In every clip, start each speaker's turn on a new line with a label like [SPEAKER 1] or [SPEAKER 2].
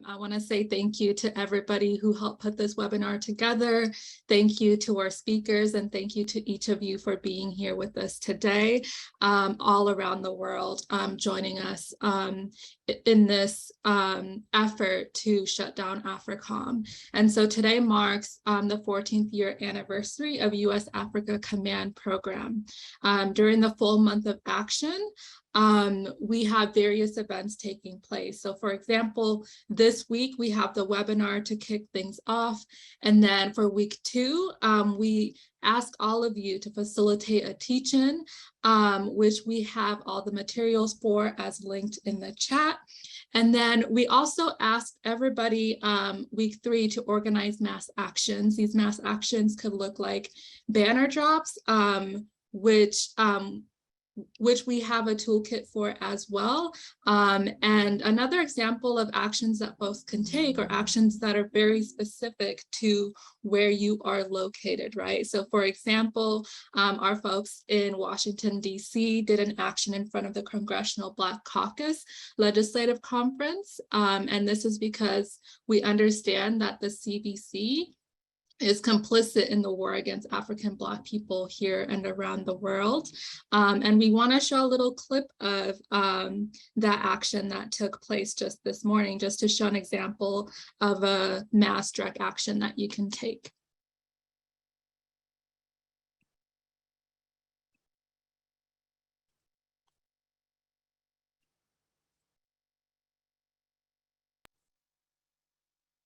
[SPEAKER 1] I want to say thank you to everybody who helped put this webinar together. Thank you to our speakers, and thank you to each of you for being here with us today, all around the world, joining us in this effort to shut down AFRICOM. And so today marks the 14th year anniversary of U.S. Africa Command Program. During the full month of action, we have various events taking place. So for example, this week we have the webinar to kick things off. And then for week 2, we ask all of you to facilitate a teach-in, which we have all the materials for as linked in the chat. And then we also asked everybody week 3 to organize mass actions. These mass actions could look like banner drops, which we have a toolkit for as well. And another example of actions that folks can take are actions that are very specific to where you are located, right? So for example, our folks in Washington, D.C. did an action in front of the Congressional Black Caucus Legislative Conference. And this is because we understand that the CBC is complicit in the war against African Black people here and around the world. And we want to show a little clip of that action that took place just this morning, just to show an example of a mass direct action that you can take.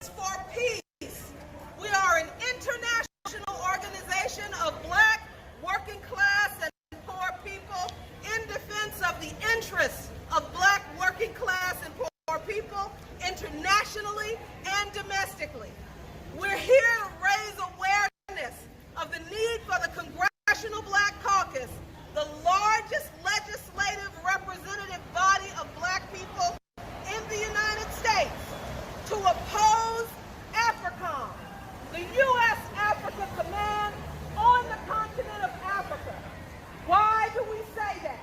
[SPEAKER 2] For peace. We are an international organization of Black, working class, and poor people in defense of the interests of Black, working class, and poor people internationally and domestically. We're here to raise awareness of the need for the Congressional Black Caucus, the largest legislative representative body of Black people in the United States, to oppose AFRICOM, the U.S. Africa Command on the continent of Africa. Why do we say that?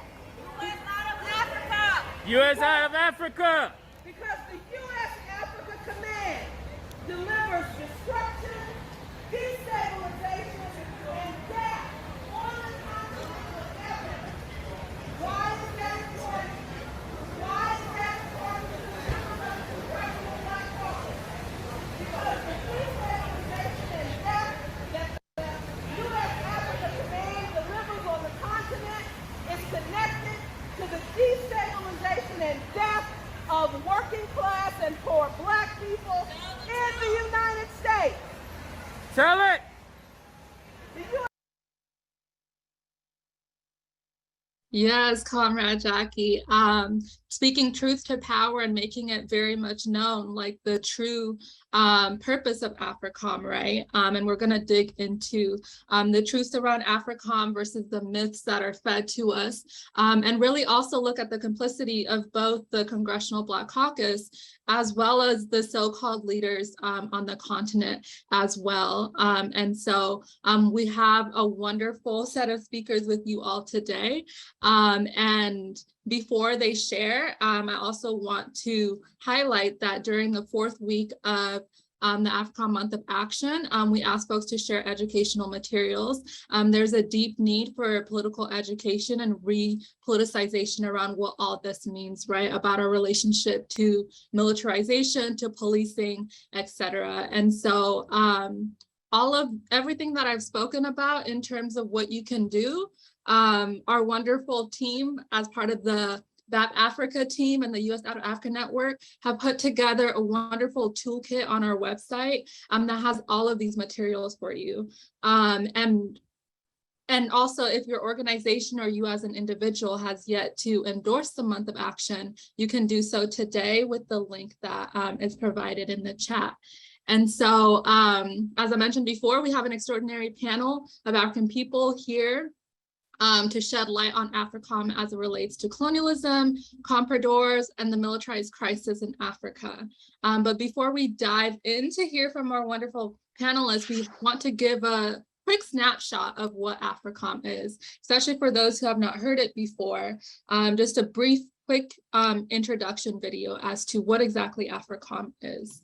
[SPEAKER 2] U.S. out of Africa!
[SPEAKER 3] U.S. out of Africa!
[SPEAKER 2] Because the U.S. Africa Command delivers destruction, destabilization, and death on the continent of Africa. Why is that important? Why is that important to the members of the Congressional Black Caucus? Because the destabilization and death that the U.S. Africa Command delivers on the continent is connected to the destabilization and death of working class and poor Black people in the United States.
[SPEAKER 3] Tell it!
[SPEAKER 2] The U.S.
[SPEAKER 1] Yes, Comrade Jackie. Speaking truth to power and making it very much known, like the true purpose of AFRICOM, right? And we're going to dig into the truths around AFRICOM versus the myths that are fed to us, and really also look at the complicity of both the Congressional Black Caucus as well as the so-called leaders on the continent as well. And so we have a wonderful set of speakers with you all today. And before they share, I also want to highlight that during the 4th week of the AFRICOM Month of Action, we ask folks to share educational materials. There's a deep need for political education and re-politicization around what all this means, right? About our relationship to militarization, to policing, etc. And so everything that I've spoken about in terms of what you can do, our wonderful team as part of the BAP Africa team and the U.S. Out of Africa Network have put together a wonderful toolkit on our website that has all of these materials for you. And also, if your organization or you as an individual has yet to endorse the month of action, you can do so today with the link that is provided in the chat. And so, as I mentioned before, we have an extraordinary panel of African people here to shed light on AFRICOM as it relates to colonialism, compradors, and the militarized crisis in Africa. But before we dive in to hear from our wonderful panelists, we want to give a quick snapshot of what AFRICOM is, especially for those who have not heard it before. Just a brief quick introduction video as to what exactly AFRICOM is.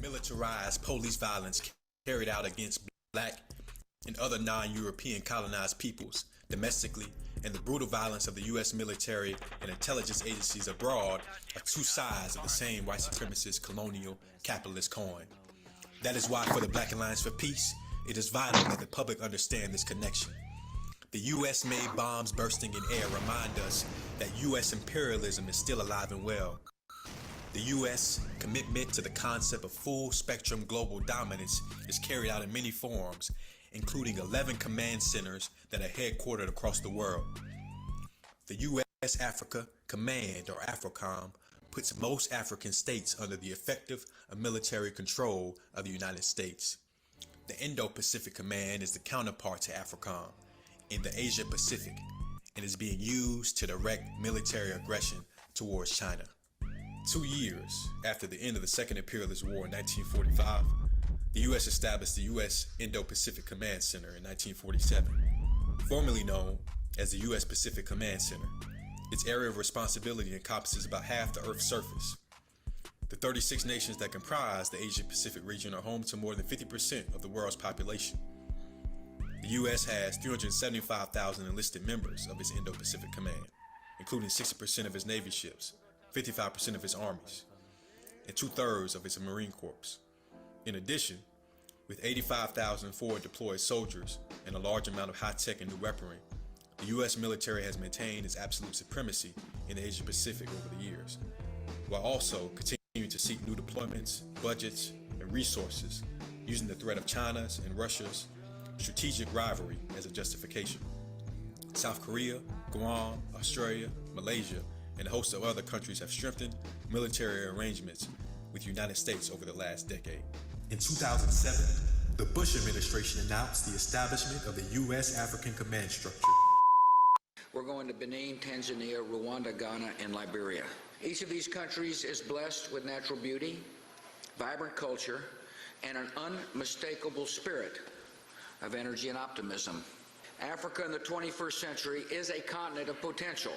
[SPEAKER 4] Militarized police violence carried out against Black and other non-European colonized peoples domestically, and the brutal violence of the U.S. military and intelligence agencies abroad are two sides of the same white supremacist colonial capitalist coin. That is why for the Black Alliance for Peace, it is vital that the public understand this connection. The U.S.-made bombs bursting in air remind us that U.S. imperialism is still alive and well. The U.S. commitment to the concept of full-spectrum global dominance is carried out in many forms, including 11 command centers that are headquartered across the world. The U.S. Africa Command, or AFRICOM, puts most African states under the effective military control of the United States. The Indo-Pacific Command is the counterpart to AFRICOM in the Asia-Pacific and is being used to direct military aggression towards China. 2 years after the end of the Second Imperialist War in 1945, the U.S. established the U.S. Indo-Pacific Command Center in 1947, formerly known as the U.S. Pacific Command Center. Its area of responsibility encompasses about half the Earth's surface. The 36 nations that comprise the Asia-Pacific region are home to more than 50% of the world's population. The U.S. has 375,000 enlisted members of its Indo-Pacific Command, including 60% of its Navy ships, 55% of its armies, and 2/3 of its Marine Corps. In addition, with 85,000 forward deployed soldiers and a large amount of high-tech and new weaponry, the U.S. military has maintained its absolute supremacy in the Asia-Pacific over the years, while also continuing to seek new deployments, budgets, and resources, using the threat of China's and Russia's strategic rivalry as a justification. South Korea, Guam, Australia, Malaysia, and a host of other countries have strengthened military arrangements with the United States over the last decade. In 2007, the Bush administration announced the establishment of the U.S. African Command Structure.
[SPEAKER 5] We're going to Benin, Tanzania, Rwanda, Ghana, and Liberia. Each of these countries is blessed with natural beauty, vibrant culture, and an unmistakable spirit of energy and optimism. Africa in the 21st century is a continent of potential.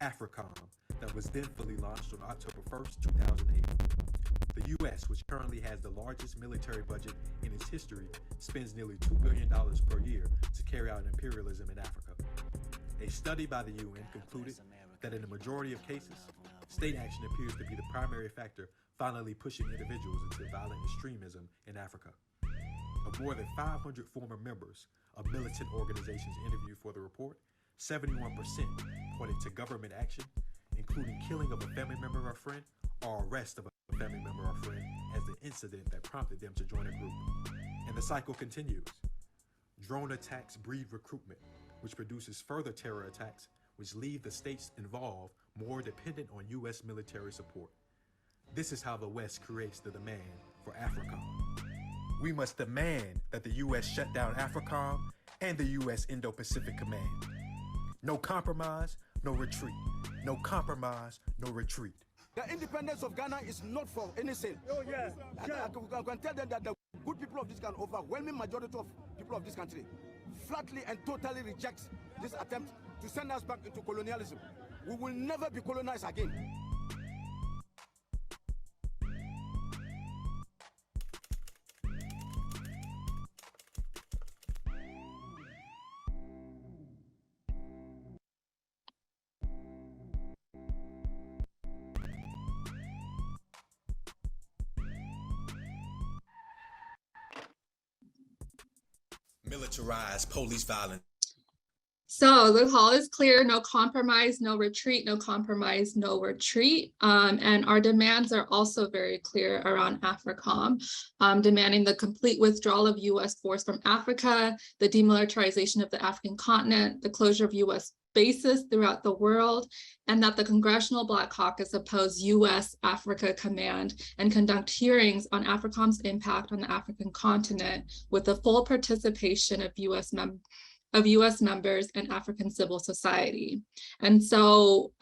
[SPEAKER 4] AFRICOM, that was then fully launched on October 1st, 2008. The U.S., which currently has the largest military budget in its history, spends nearly $2 billion per year to carry out imperialism in Africa. A study by the UN concluded that in the majority of cases, state action appears to be the primary factor finally pushing individuals into violent extremism in Africa. Of more than 500 former members of militant organizations interviewed for the report, 71% pointed to government action, including killing of a family member or friend, or arrest of a family member or friend as the incident that prompted them to join a group. And the cycle continues. Drone attacks breed recruitment, which produces further terror attacks, which leave the states involved more dependent on U.S. military support. This is how the West creates the demand for AFRICOM. We must demand that the U.S. shut down AFRICOM and the U.S. Indo-Pacific Command. No compromise, no retreat. No compromise, no retreat.
[SPEAKER 6] The independence of Ghana is not for innocent. Oh, yeah. I can tell them that the good people of this country, overwhelming majority of people of this country, flatly and totally reject this attempt to send us back into colonialism. We will never be colonized again.
[SPEAKER 4] Militarized police violence.
[SPEAKER 1] So the call is clear: no compromise, no retreat, no compromise, no retreat. And our demands are also very clear around AFRICOM, demanding the complete withdrawal of U.S. force from Africa, the demilitarization of the African continent, the closure of U.S. bases throughout the world, and that the Congressional Black Caucus oppose U.S. Africa Command and conduct hearings on AFRICOM's impact on the African continent with the full participation of U.S. of US members and African civil society. And so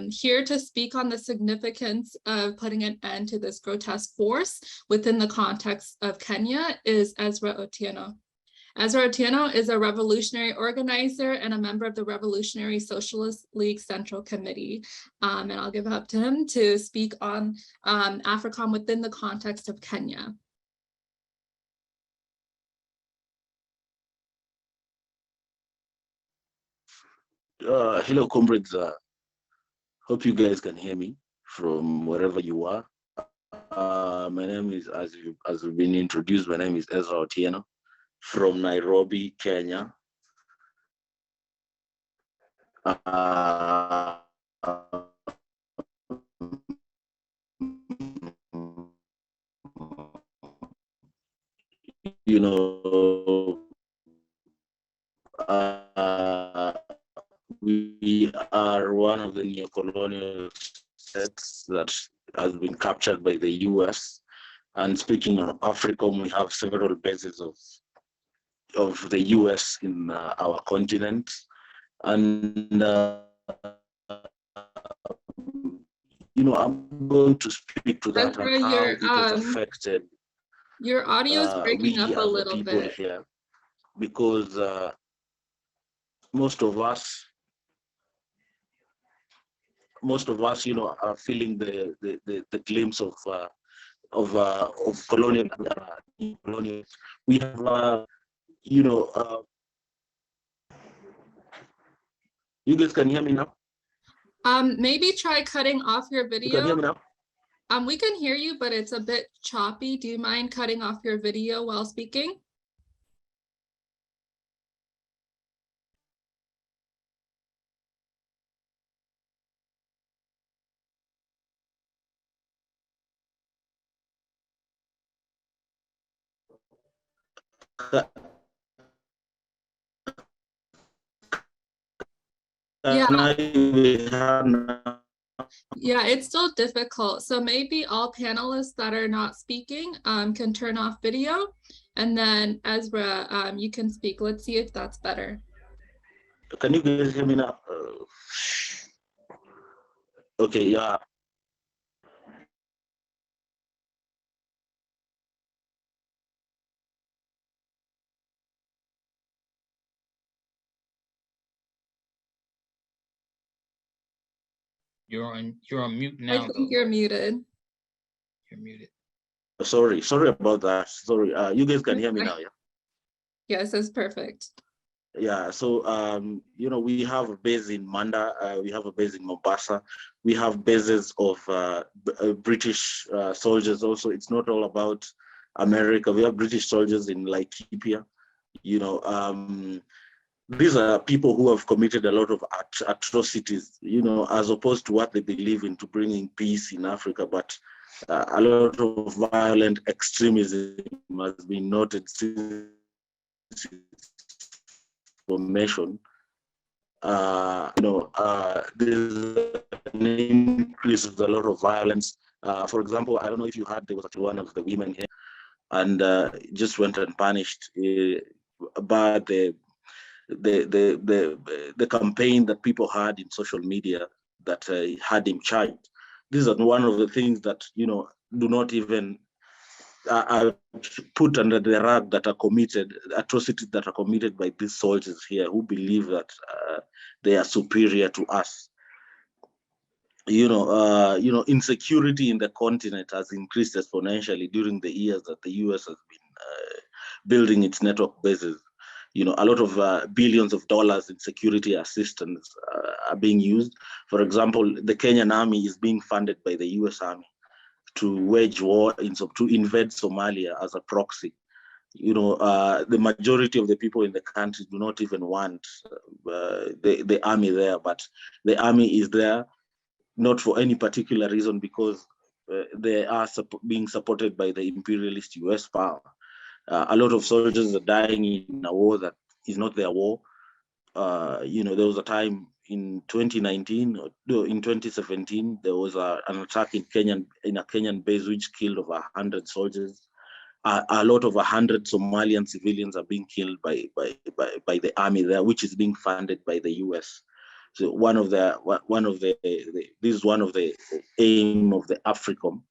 [SPEAKER 1] here to speak on the significance of putting an end to this grotesque force within the context of Kenya is Ezra Otieno. Ezra Otieno is a revolutionary organizer and a member of the Revolutionary Socialist League Central Committee. And I'll give it up to him to speak on AFRICOM within the context of Kenya.
[SPEAKER 7] Hello, comrades. Hope you guys can hear me from wherever you are. My name is, as we've been introduced, my name is Ezra Otieno from Nairobi, Kenya. You know, we are one of the neocolonial sets that has been captured by the US. And speaking of AFRICOM, we have several bases of the US in our continent. And, you know, I'm going to speak to that
[SPEAKER 1] Ezra,
[SPEAKER 7] and how it has affected
[SPEAKER 1] your audio is breaking up a little bit
[SPEAKER 7] here, because most of us, you know, are feeling the glimpse of colonial. We have, you know, you guys can hear me now?
[SPEAKER 1] Maybe try cutting off your video.
[SPEAKER 7] You can hear me now?
[SPEAKER 1] We can hear you, but it's a bit choppy. Do you mind cutting off your video while speaking? Yeah, it's still difficult. So maybe all panelists that are not speaking can turn off video, and then Ezra, you can speak. Let's see if that's better.
[SPEAKER 7] Can you guys hear me now? Okay, yeah.
[SPEAKER 3] You're on mute now.
[SPEAKER 1] I think you're muted.
[SPEAKER 3] You're muted.
[SPEAKER 7] Sorry about that. Sorry. You guys can hear me now, yeah?
[SPEAKER 1] Yes, that's perfect.
[SPEAKER 7] Yeah, so you know, we have a base in Manda, we have a base in Mombasa, we have bases of British soldiers also. It's not all about America. We have British soldiers in Laikipia. You know, these are people who have committed a lot of atrocities, you know, as opposed to what they believe in, to bringing peace in Africa. But a lot of violent extremism has been noted since formation. You know, there's an increase of a lot of violence. For example, I don't know if you heard, there was actually one of the women here, and just went unpunished about the campaign that people had in social media that had him charged. This is one of the things that, you know, do not even put under the rug, that are committed, atrocities that are committed by these soldiers here who believe that they are superior to us. You know, insecurity in the continent has increased exponentially during the years that the US has been building its network bases. You know, a lot of billions of dollars in security assistance are being used. For example, the Kenyan army is being funded by the US Army to wage war, to invade Somalia as a proxy. You know, the majority of the people in the country do not even want the army there, but the army is there not for any particular reason, because they are being supported by the imperialist US power. A lot of soldiers are dying in a war that is not their war. You know, there was a time in 2019 or in 2017, there was an attack in a Kenyan base which killed over 100 soldiers. a lot of 100 Somalian civilians are being killed by the army there, which is being funded by the US. So this is one of the aim of the AFRICOM,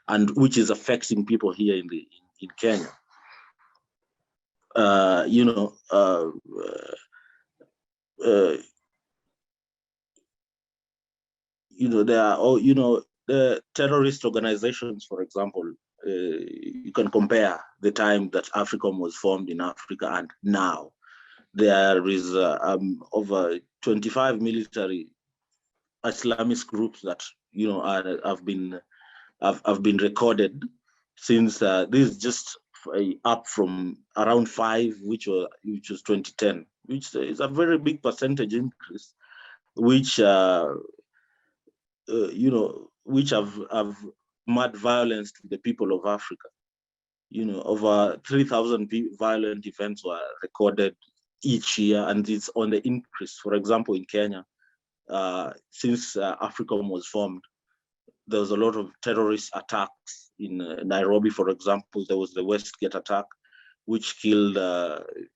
[SPEAKER 7] and which is affecting people here in Kenya. There are the terrorist organizations, for example. You can compare the time that AFRICOM was formed in Africa and now. There is over 25 military Islamist groups that have been recorded since this is just up from around 5, which was 2010, which is a very big percentage increase, which which have mad violence to the people of Africa. Over 3,000 violent events were recorded each year, and it's on the increase. For example, in Kenya, since AFRICOM was formed, there was a lot of terrorist attacks in Nairobi. For example, there was the Westgate attack, which killed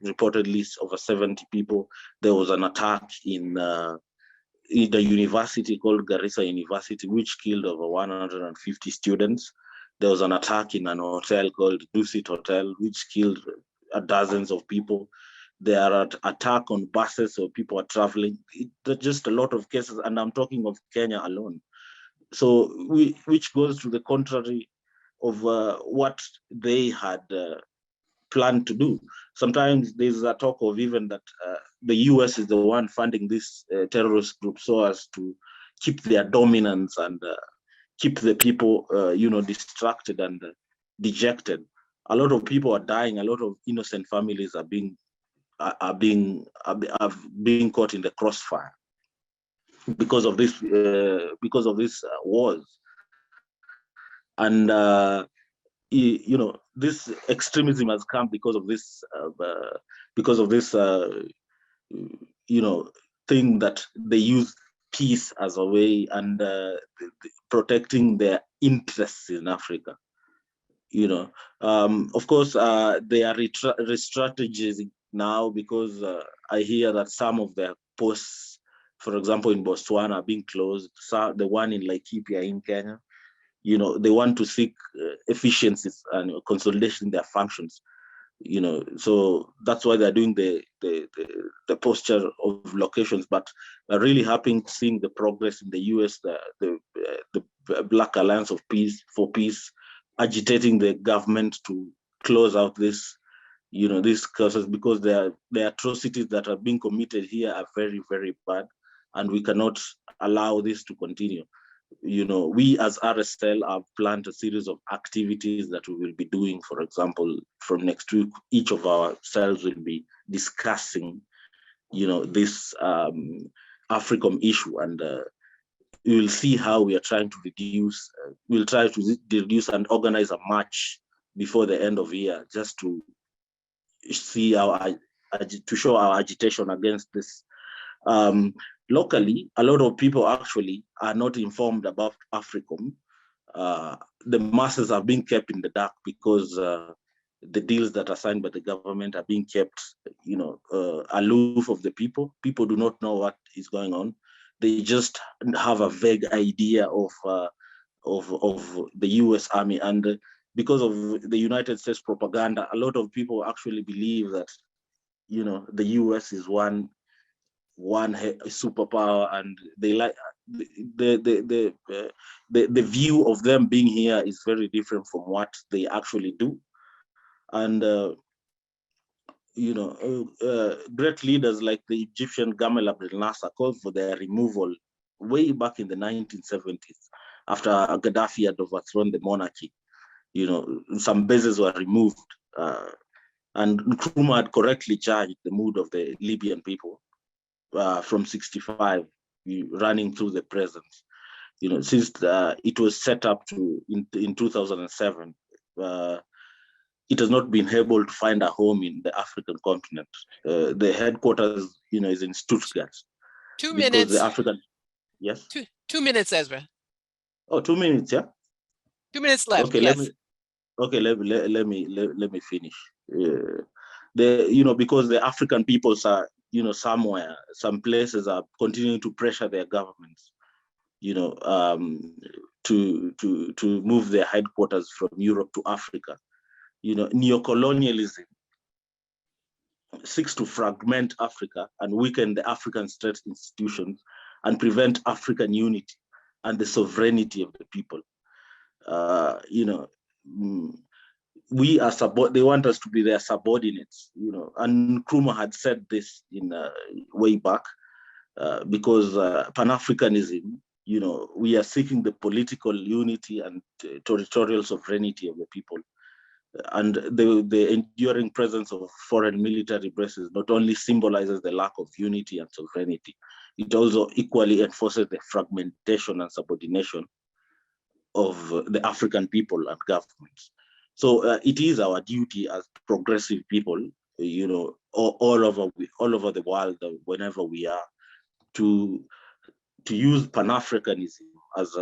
[SPEAKER 7] reportedly over 70 people. There was an attack in the university called Garissa University, which killed over 150 students. There was an attack in an hotel called Lucid Hotel, which killed dozens of people. There are attacks on buses, so people are traveling. There's just a lot of cases, and I'm talking of Kenya alone. So which goes to the contrary of what they had planned to do. Sometimes there's a talk of even that the US is the one funding this terrorist group so as to keep their dominance and keep the people, distracted and dejected. A lot of people are dying. A lot of innocent families are being caught in the crossfire because of this wars. And this extremism has come because of this thing that they use peace as a way and protecting their interests in Africa. Of course, they are re-strategizing now because I hear that some of their posts, for example, in Botswana, are being closed. So the one in Laikipia in Kenya, they want to seek efficiencies and consolidation in their functions. So that's why they're doing the posture of locations. But we're really happy seeing the progress in the US, the Black Alliance for Peace, agitating the government to close out these cases, because the atrocities that are being committed here are very, very bad, and we cannot allow this to continue. We as RSL have planned a series of activities that we will be doing. For example, from next week, each of our cells will be discussing, this AFRICOM issue, and we will see how we are trying to reduce. We'll try to reduce and organize a march before the end of the year, just to see to show our agitation against this. Locally, a lot of people actually are not informed about AFRICOM. The masses are being kept in the dark because the deals that are signed by the government are being kept, aloof of the people. People do not know what is going on. They just have a vague idea of the US Army, and because of the United States propaganda, a lot of people actually believe that, the US is one superpower, and they like the view of them being here is very different from what they actually do. And great leaders like the Egyptian Gamal Abdel Nasser called for their removal way back in the 1970s after Gaddafi had overthrown the monarchy. Some bases were removed, and Nkrumah had correctly judged the mood of the Libyan people from 65 running through the present. Since it was set up in 2007, it has not been able to find a home in the African continent. The headquarters, is in Stuttgart.
[SPEAKER 8] 2 minutes.
[SPEAKER 7] The African, yes.
[SPEAKER 8] 2 minutes, Ezra.
[SPEAKER 7] Oh, 2 minutes, yeah.
[SPEAKER 8] 2 minutes left.
[SPEAKER 7] Okay,
[SPEAKER 8] yes.
[SPEAKER 7] Okay, let me finish. Because the African peoples are, somewhere, some places are continuing to pressure their governments, to move their headquarters from Europe to Africa. Neocolonialism seeks to fragment Africa and weaken the African state institutions and prevent African unity and the sovereignty of the people. We are they want us to be their subordinates, and Nkrumah had said this in way back, because Pan-Africanism, we are seeking the political unity and territorial sovereignty of the people. And the enduring presence of foreign military bases not only symbolizes the lack of unity and sovereignty, it also equally enforces the fragmentation and subordination of the African people and governments. So it is our duty as progressive people, all over the world, whenever we are, to use Pan-Africanism as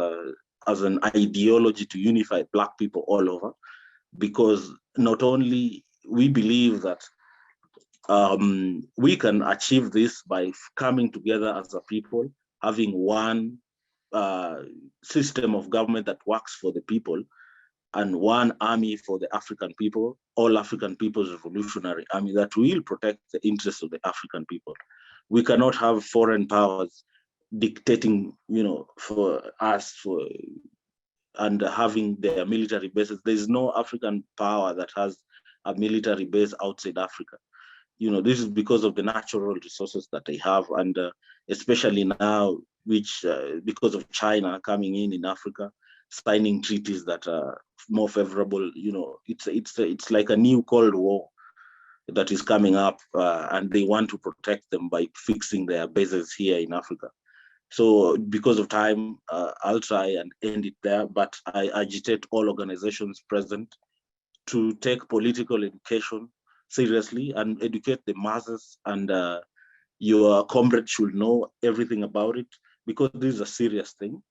[SPEAKER 7] an ideology to unify Black people all over, because not only we believe that we can achieve this by coming together as a people, having one system of government that works for the people, and one army for the African people, all African People's Revolutionary Army that will protect the interests of the African people. We cannot have foreign powers dictating, for us, and having their military bases. There's no African power that has a military base outside Africa. This is because of the natural resources that they have, and especially now, which because of China coming in Africa, signing treaties that are more favorable. It's like a new Cold War that is coming up, and they want to protect them by fixing their bases here in Africa. So because of time, I'll try and end it there, but I agitate all organizations present to take political education seriously and educate the masses, and your comrades should know everything about it, because this is a serious thing.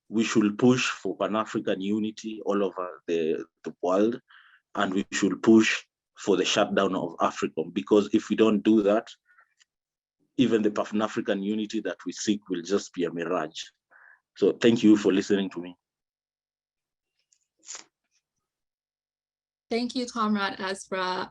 [SPEAKER 7] We should push for Pan-African unity all over the world, and we should push for the shutdown of AFRICOM, because if we don't do that, even the Pan-African unity that we seek will just be a mirage. So thank you for listening to me.
[SPEAKER 1] Thank you, Comrade Ezra.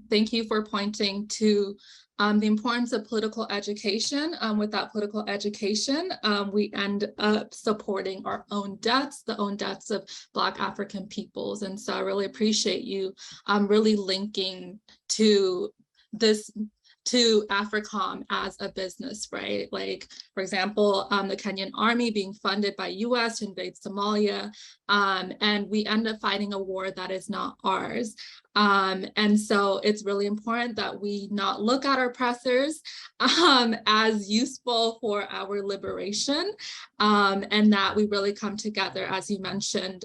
[SPEAKER 1] Thank you for pointing to the importance of political education. Without political education, we end up supporting our own deaths, the own deaths of Black African peoples. And so I really appreciate you really linking to this, to AFRICOM as a business, right? Like, for example, the Kenyan army being funded by US to invade Somalia, and we end up fighting a war that is not ours. And so it's really important that we not look at our oppressors as useful for our liberation, and that we really come together, as you mentioned,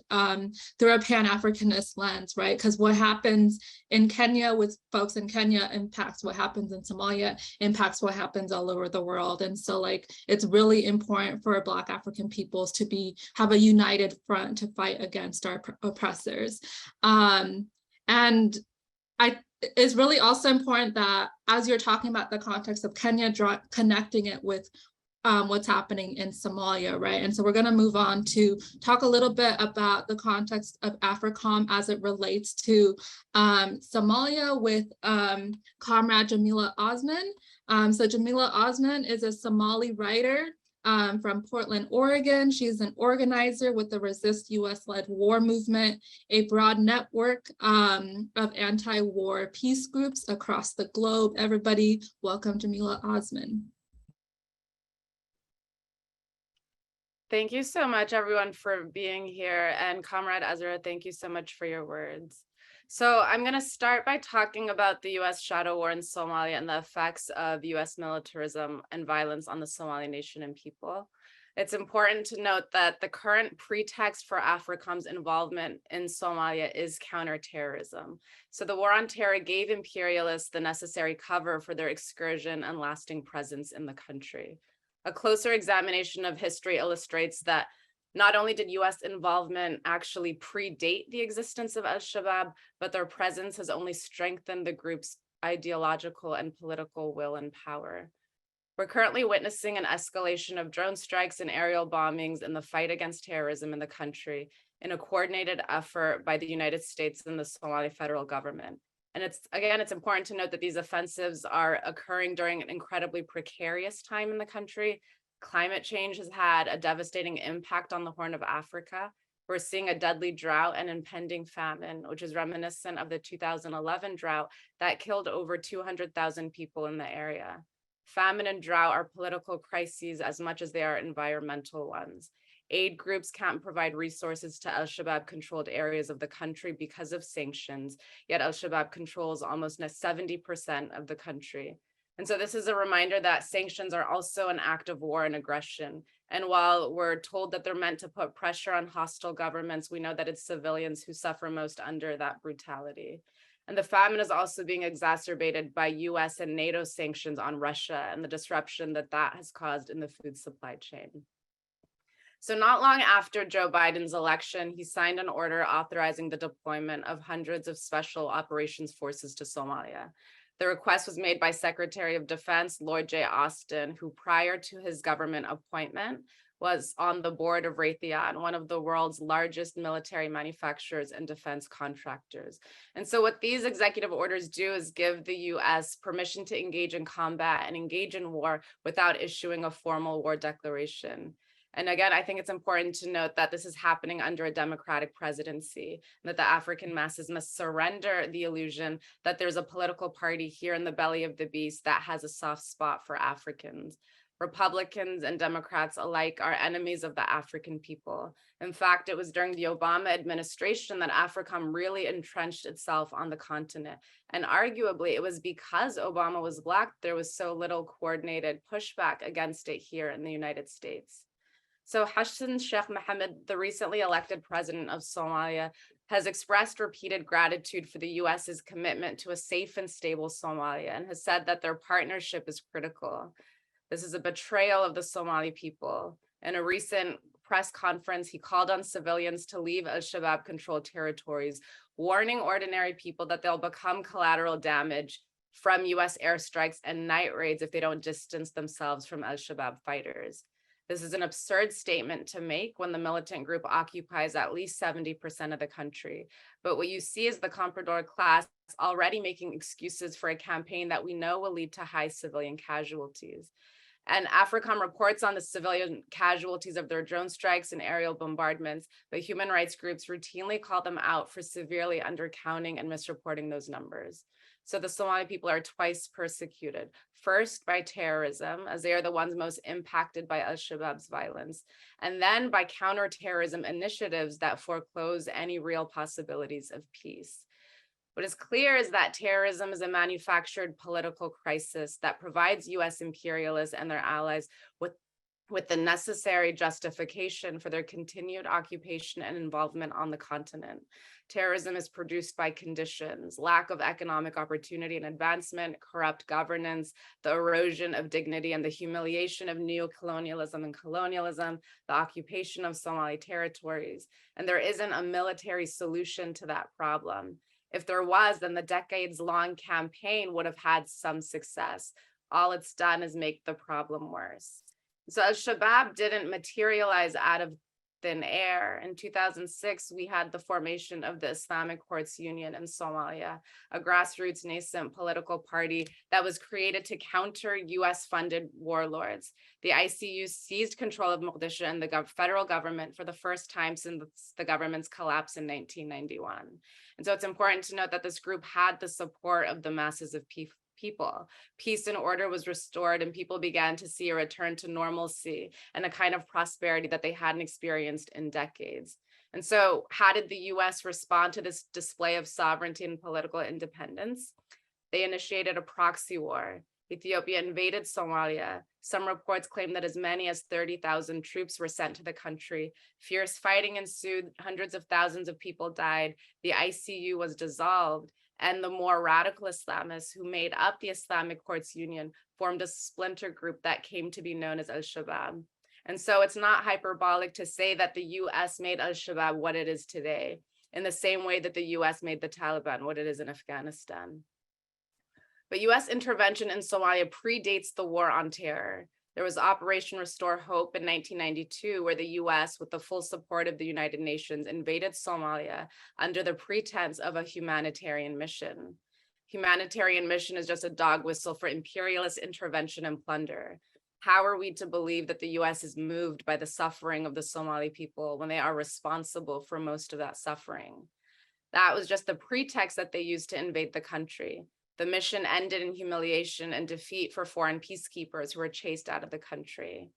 [SPEAKER 1] through a Pan-Africanist lens, right? Because what happens in Kenya with folks in Kenya impacts what happens in Somalia, impacts what happens all over the world. And so it's really important for Black African peoples to have a united front to fight against our oppressors. And it's really also important that, as you're talking about the context of Kenya, connecting it with what's happening in Somalia, right? And so we're going to move on to talk a little bit about the context of AFRICOM as it relates to Somalia with Comrade Jamila Osman. So Jamila Osman is a Somali writer from Portland, Oregon. She's an organizer with the Resist US-led War movement, a broad network of anti-war peace groups across the globe. Everybody, welcome Jamila Osman.
[SPEAKER 8] Thank you so much, everyone, for being here. And Comrade Ezra, thank you so much for your words. So I'm going to start by talking about the US shadow war in Somalia and the effects of US militarism and violence on the Somali nation and people. It's important to note that the current pretext for AFRICOM's involvement in Somalia is counterterrorism. So the war on terror gave imperialists the necessary cover for their excursion and lasting presence in the country. A closer examination of history illustrates that Not only did US involvement actually predate the existence of al-Shabaab, but their presence has only strengthened the group's ideological and political will and power. We're currently witnessing an escalation of drone strikes and aerial bombings in the fight against terrorism in the country in a coordinated effort by the United States and the Somali federal government. And it's important to note that these offensives are occurring during an incredibly precarious time in the country. Climate change has had a devastating impact on the Horn of Africa. We're seeing a deadly drought and impending famine, which is reminiscent of the 2011 drought that killed over 200,000 people in the area. Famine and drought are political crises as much as they are environmental ones. Aid groups can't provide resources to al-Shabaab controlled areas of the country because of sanctions, yet al-Shabaab controls almost 70% of the country. And so this is a reminder that sanctions are also an act of war and aggression. And while we're told that they're meant to put pressure on hostile governments, we know that it's civilians who suffer most under that brutality. And the famine is also being exacerbated by US and NATO sanctions on Russia and the disruption that that has caused in the food supply chain. So not long after Joe Biden's election, he signed an order authorizing the deployment of hundreds of special operations forces to Somalia. The request was made by Secretary of Defense Lloyd J. Austin, who prior to his government appointment was on the board of Raytheon, one of the world's largest military manufacturers and defense contractors. And so what these executive orders do is give the US permission to engage in combat and engage in war without issuing a formal war declaration. And again, I think it's important to note that this is happening under a democratic presidency, that the African masses must surrender the illusion that there's a political party here in the belly of the beast that has a soft spot for Africans. Republicans and Democrats alike are enemies of the African people. In fact, it was during the Obama administration that AFRICOM really entrenched itself on the continent. And arguably, it was because Obama was Black, there was so little coordinated pushback against it here in the United States. So Hassan Sheikh Mohammed, the recently elected president of Somalia, has expressed repeated gratitude for the US's commitment to a safe and stable Somalia and has said that their partnership is critical. This is a betrayal of the Somali people. In a recent press conference, he called on civilians to leave al-Shabaab controlled territories, warning ordinary people that they'll become collateral damage from US airstrikes and night raids if they don't distance themselves from al-Shabaab fighters. This is an absurd statement to make when the militant group occupies at least 70% of the country. But what you see is the comprador class already making excuses for a campaign that we know will lead to high civilian casualties. And AFRICOM reports on the civilian casualties of their drone strikes and aerial bombardments, but human rights groups routinely call them out for severely undercounting and misreporting those numbers. So the Somali people are twice persecuted. First, by terrorism, as they are the ones most impacted by al-Shabaab's violence, and then by counterterrorism initiatives that foreclose any real possibilities of peace. What is clear is that terrorism is a manufactured political crisis that provides US imperialists and their allies with the necessary justification for their continued occupation and involvement on the continent. Terrorism is produced by conditions, lack of economic opportunity and advancement, corrupt governance, the erosion of dignity and the humiliation of neocolonialism and colonialism, the occupation of Somali territories. And there isn't a military solution to that problem. If there was, then the decades-long campaign would have had some success. All it's done is make the problem worse. So al-Shabaab didn't materialize out of thin air. In 2006, we had the formation of the Islamic Courts Union in Somalia, a grassroots nascent political party that was created to counter US-funded warlords. The ICU seized control of Mogadishu and the federal government for the first time since the government's collapse in 1991. And so it's important to note that this group had the support of the masses of people. Peace and order was restored and people began to see a return to normalcy and a kind of prosperity that they hadn't experienced in decades. And so how did the US respond to this display of sovereignty and political independence? They initiated a proxy war. Ethiopia invaded Somalia. Some reports claim that as many as 30,000 troops were sent to the country. Fierce fighting ensued, hundreds of thousands of people died. The ICU was dissolved. And the more radical Islamists who made up the Islamic Courts Union formed a splinter group that came to be known as al-Shabaab. And so it's not hyperbolic to say that the US made al-Shabaab what it is today, in the same way that the US made the Taliban what it is in Afghanistan. But US intervention in Somalia predates the war on terror. There was Operation Restore Hope in 1992, where the US, with the full support of the United Nations, invaded Somalia under the pretense of a humanitarian mission. Humanitarian mission is just a dog whistle for imperialist intervention and plunder. How are we to believe that the US is moved by the suffering of the Somali people when they are responsible for most of that suffering? That was just the pretext that they used to invade the country. The mission ended in humiliation and defeat for foreign peacekeepers who were chased out of the country.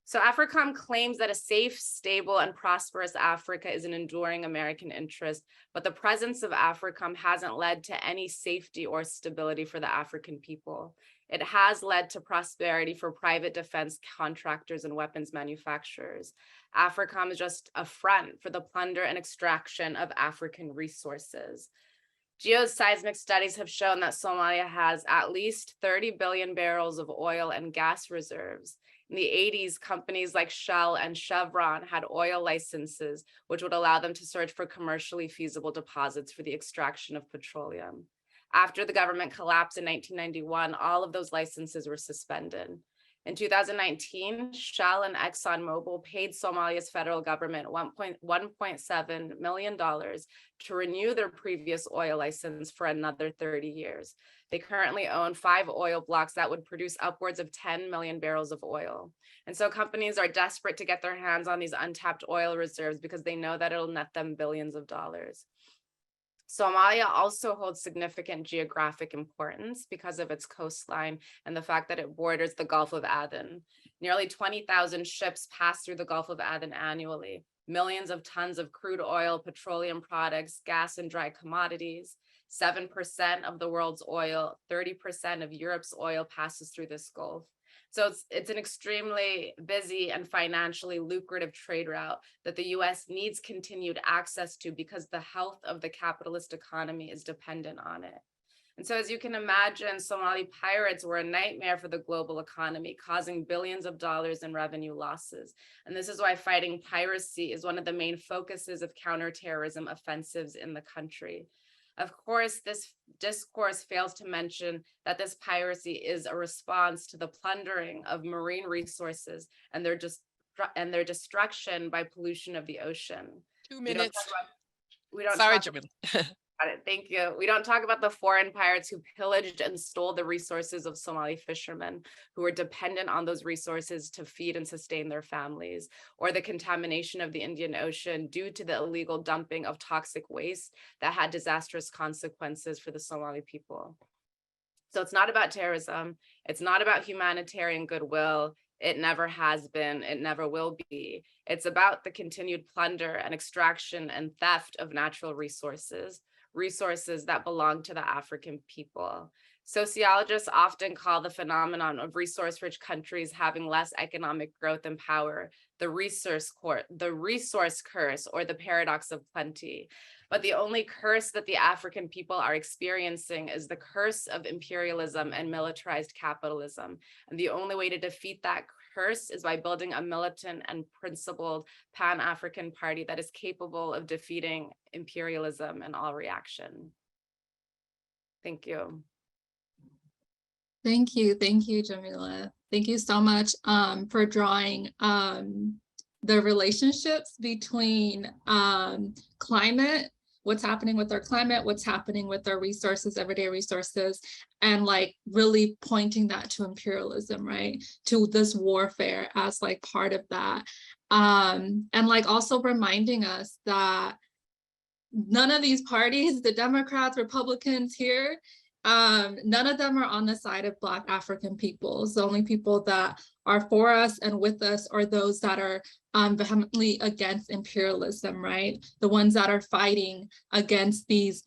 [SPEAKER 8] So AFRICOM claims that a safe, stable, and prosperous Africa is an enduring American interest, but the presence of AFRICOM hasn't led to any safety or stability for the African people. It has led to prosperity for private defense contractors and weapons manufacturers. AFRICOM is just a front for the plunder and extraction of African resources. Geoseismic studies have shown that Somalia has at least 30 billion barrels of oil and gas reserves. In the 80s, companies like Shell and Chevron had oil licenses, which would allow them to search for commercially feasible deposits for the extraction of petroleum. After the government collapsed in 1991, all of those licenses were suspended. In 2019, Shell and ExxonMobil paid Somalia's federal government $1.7 million to renew their previous oil license for another 30 years. They currently own 5 oil blocks that would produce upwards of 10 million barrels of oil. And so companies are desperate to get their hands on these untapped oil reserves because they know that it'll net them billions of dollars. Somalia also holds significant geographic importance because of its coastline and the fact that it borders the Gulf of Aden. Nearly 20,000 ships pass through the Gulf of Aden annually. Millions of tons of crude oil, petroleum products, gas, and dry commodities. 7% of the world's oil, 30% of Europe's oil passes through this Gulf. So it's an extremely busy and financially lucrative trade route that the US needs continued access to because the health of the capitalist economy is dependent on it. And so as you can imagine, Somali pirates were a nightmare for the global economy, causing billions of dollars in revenue losses. And this is why fighting piracy is one of the main focuses of counterterrorism offensives in the country. Of course, this discourse fails to mention that this piracy is a response to the plundering of marine resources and their destruction by pollution of the ocean.
[SPEAKER 9] 2 minutes.
[SPEAKER 8] Sorry,
[SPEAKER 9] Jamila.
[SPEAKER 8] Thank you. We don't talk about the foreign pirates who pillaged and stole the resources of Somali fishermen who were dependent on those resources to feed and sustain their families, or the contamination of the Indian Ocean due to the illegal dumping of toxic waste that had disastrous consequences for the Somali people. So it's not about terrorism. It's not about humanitarian goodwill. It never has been. It never will be. It's about the continued plunder and extraction and theft of natural resources that belong to the African people. Sociologists often call the phenomenon of resource-rich countries having less economic growth and power the resource curse, or the paradox of plenty. But the only curse that the African people are experiencing is the curse of imperialism and militarized capitalism. And the only way to defeat that curse is by building a militant and principled Pan-African party that is capable of defeating imperialism and all reaction. Thank you.
[SPEAKER 1] Thank you, Jamila. Thank you so much for drawing the relationships between climate, what's happening with our climate, what's happening with our resources, everyday resources, and like really pointing that to imperialism, right? To this warfare as like part of that. And like also reminding us that none of these parties, the Democrats, Republicans here, none of them are on the side of Black African peoples. The only people that are for us and with us are those that are vehemently against imperialism, right? The ones that are fighting against these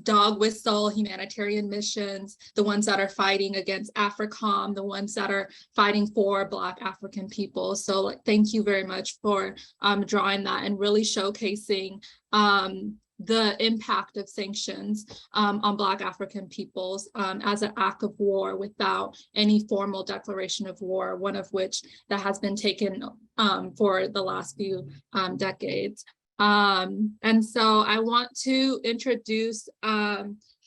[SPEAKER 1] dog whistle humanitarian missions, the ones that are fighting against AFRICOM, the ones that are fighting for Black African people. So like, thank you very much for drawing that and really showcasing the impact of sanctions on Black African peoples as an act of war without any formal declaration of war, one of which that has been taken for the last few decades. And so I want to introduce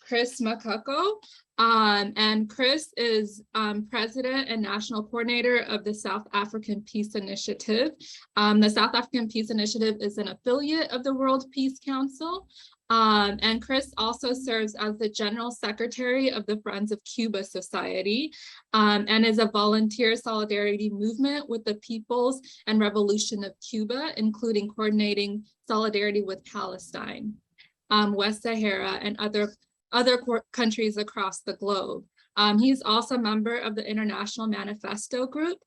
[SPEAKER 1] Chris Matlhako. And Chris is president and national coordinator of the South African Peace Initiative. The South African Peace Initiative is an affiliate of the World Peace Council. And Chris also serves as the General Secretary of the Friends of Cuba Society and is a volunteer solidarity movement with the Peoples and Revolution of Cuba, including coordinating solidarity with Palestine, West Sahara, and other countries across the globe. He's also a member of the International Manifesto Group,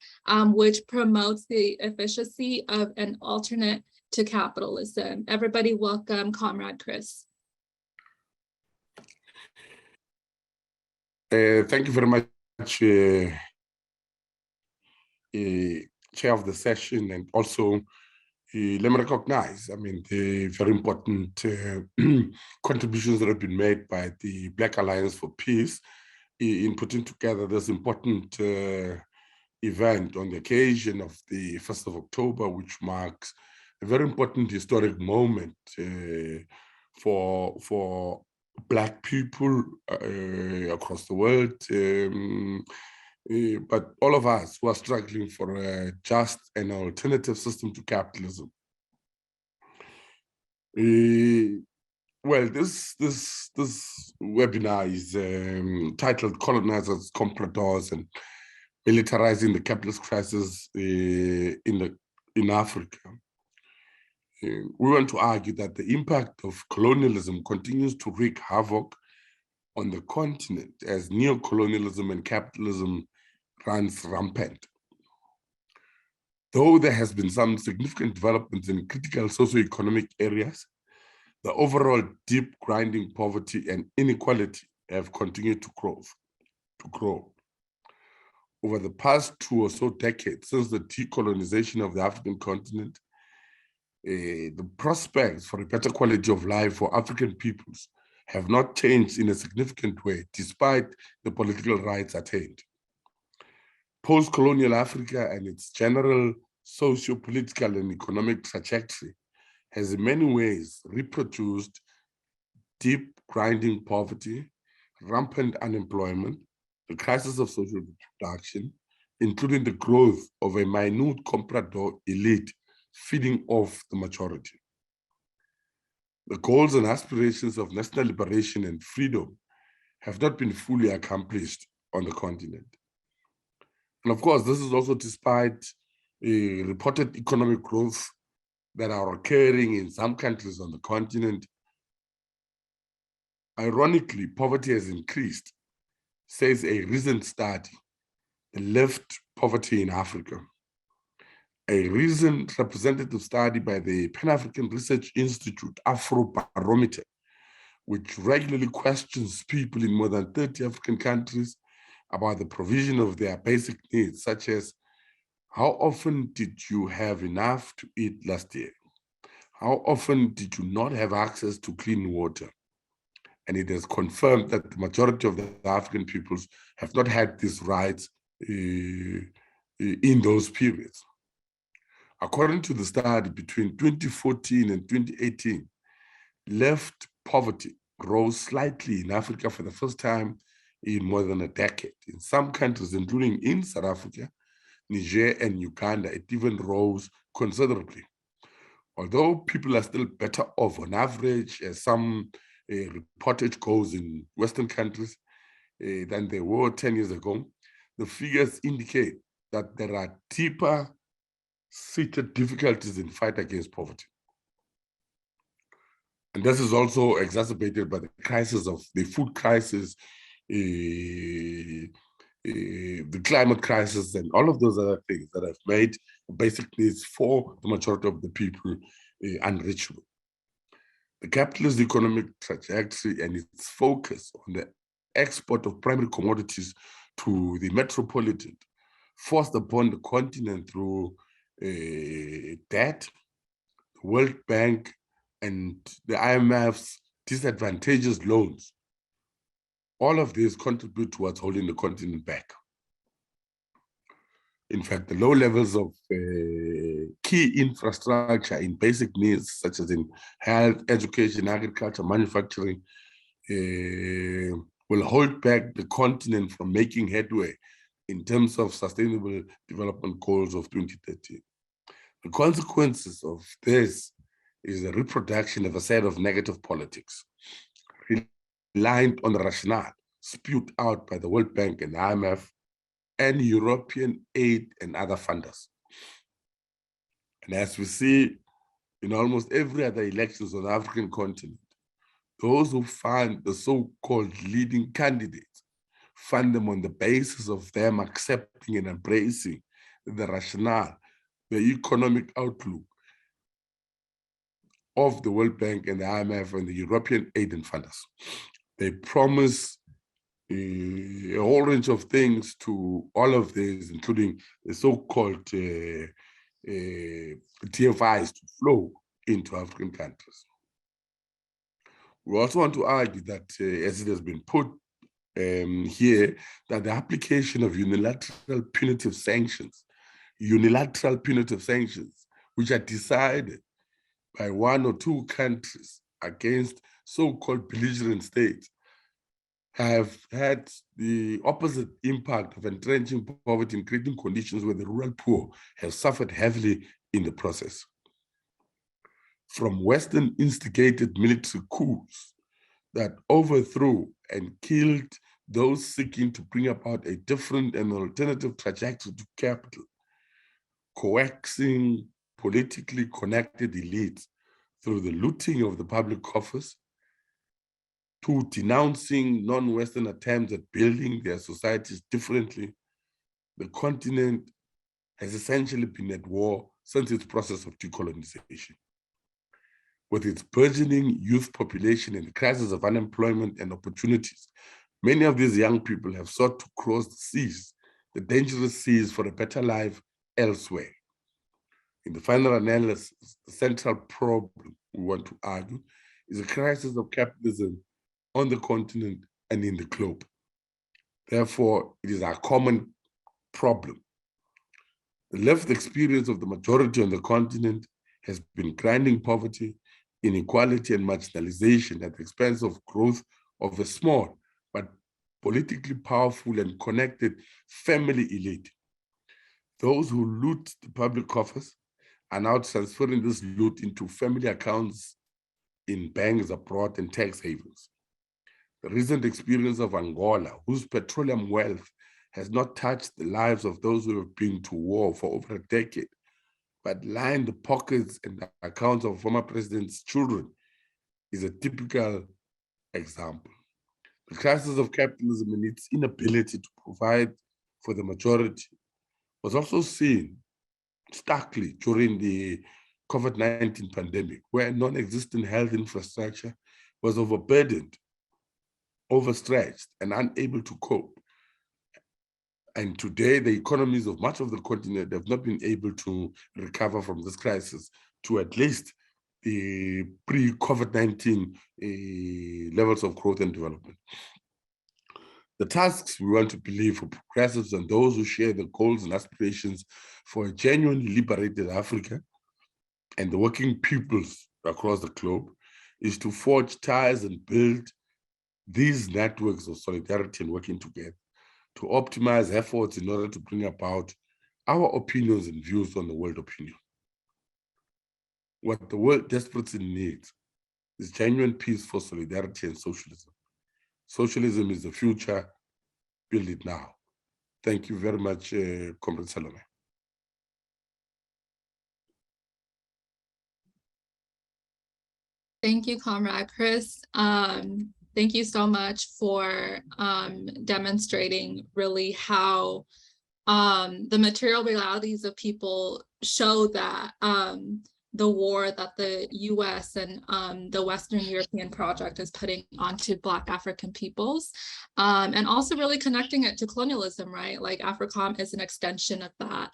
[SPEAKER 1] which promotes the efficacy of an alternate to capitalism. Everybody welcome Comrade Chris.
[SPEAKER 9] Thank you very much, Chair of the session, and also let me recognize, I mean, the very important contributions that have been made by the Black Alliance for Peace in putting together this important event on the occasion of the 1st of October, which marks a very important historic moment for Black people across the world, but all of us who are struggling for a just and alternative system to capitalism. Well, this webinar is titled "Colonizers, Compradors, and Militarizing the Capitalist Crisis in Africa." We want to argue that the impact of colonialism continues to wreak havoc on the continent as neocolonialism and capitalism runs rampant. Though there has been some significant developments in critical socioeconomic areas, the overall deep grinding poverty and inequality have continued to grow. Over the past 2 or so decades since the decolonization of the African continent, the prospects for a better quality of life for African peoples have not changed in a significant way, despite the political rights attained. Post-colonial Africa and its general socio-political and economic trajectory has in many ways reproduced deep grinding poverty, rampant unemployment, the crisis of social reproduction, including the growth of a minute comprador elite feeding off the majority. The goals and aspirations of national liberation and freedom have not been fully accomplished on the continent. And of course, this is also despite reported economic growth that are occurring in some countries on the continent. Ironically, poverty has increased, says a recent study, the Left Poverty in Africa. A recent representative study by the Pan-African Research Institute, Afrobarometer, which regularly questions people in more than 30 African countries about the provision of their basic needs, such as, how often did you have enough to eat last year? How often did you not have access to clean water? And it has confirmed that the majority of the African peoples have not had these rights in those periods. According to the study, between 2014 and 2018, left poverty rose slightly in Africa for the first time in more than a decade. In some countries, including in South Africa, Niger, and Uganda, it even rose considerably. Although people are still better off on average, as some reportage goes in Western countries, than they were 10 years ago, the figures indicate that there are deeper seated difficulties in fight against poverty. And this is also exacerbated by the crisis of the food crisis, the climate crisis, and all of those other things that have made basic needs for the majority of the people unreachable. The capitalist economic trajectory and its focus on the export of primary commodities to the metropolitan, forced upon the continent through debt, the World Bank and the IMF's disadvantageous loans, all of these contribute towards holding the continent back. In fact, the low levels of key infrastructure in basic needs, such as in health, education, agriculture, manufacturing, will hold back the continent from making headway in terms of sustainable development goals of 2030. The consequences of this is the reproduction of a set of negative politics, reliant on the rationale spewed out by the World Bank and the IMF, and European aid and other funders. And as we see in almost every other elections on the African continent, those who fund the so-called leading candidates fund them on the basis of them accepting and embracing the rationale, the economic outlook of the World Bank and the IMF and the European aid and funders. They promise a whole range of things to all of these, including the so-called TFIs to flow into African countries. We also want to argue that, as it has been put here, that the application of unilateral punitive sanctions, which are decided by one or two countries against so-called belligerent states, have had the opposite impact of entrenching poverty and creating conditions where the rural poor have suffered heavily in the process. From Western instigated military coups that overthrew and killed those seeking to bring about a different and alternative trajectory to capital, coaxing politically connected elites through the looting of the public coffers, to denouncing non-Western attempts at building their societies differently, the continent has essentially been at war since its process of decolonization. With its burgeoning youth population and the crisis of unemployment and opportunities, many of these young people have sought to cross the seas, the dangerous seas, for a better life elsewhere. In the final analysis, the central problem we want to argue is a crisis of capitalism on the continent and in the globe. Therefore, it is our common problem. The lived experience of the majority on the continent has been grinding poverty, inequality, and marginalization at the expense of growth of a small but politically powerful and connected family elite. Those who loot the public coffers are now transferring this loot into family accounts in banks abroad and tax havens. The recent experience of Angola, whose petroleum wealth has not touched the lives of those who have been to war for over a decade, but lined the pockets and the accounts of former presidents' children, is a typical example. The crisis of capitalism and its inability to provide for the majority was also seen starkly during the COVID-19 pandemic, where non-existent health infrastructure was overburdened, overstretched, and unable to cope. And today, the economies of much of the continent have not been able to recover from this crisis to at least the pre-COVID-19 levels of growth and development. The tasks we want to believe for progressives and those who share the goals and aspirations for a genuinely liberated Africa and the working peoples across the globe is to forge ties and build these networks of solidarity and working together to optimize efforts in order to bring about our opinions and views on the world opinion. What the world desperately needs is genuine peace for solidarity and socialism. Socialism is the future, build it now. Thank you very much, Comrade Salome.
[SPEAKER 1] Thank you, Comrade Chris. Thank you so much for demonstrating really how the material realities of people show that the war that the US and the Western European project is putting onto Black African peoples, and also really connecting it to colonialism, right? Like AFRICOM is an extension of that.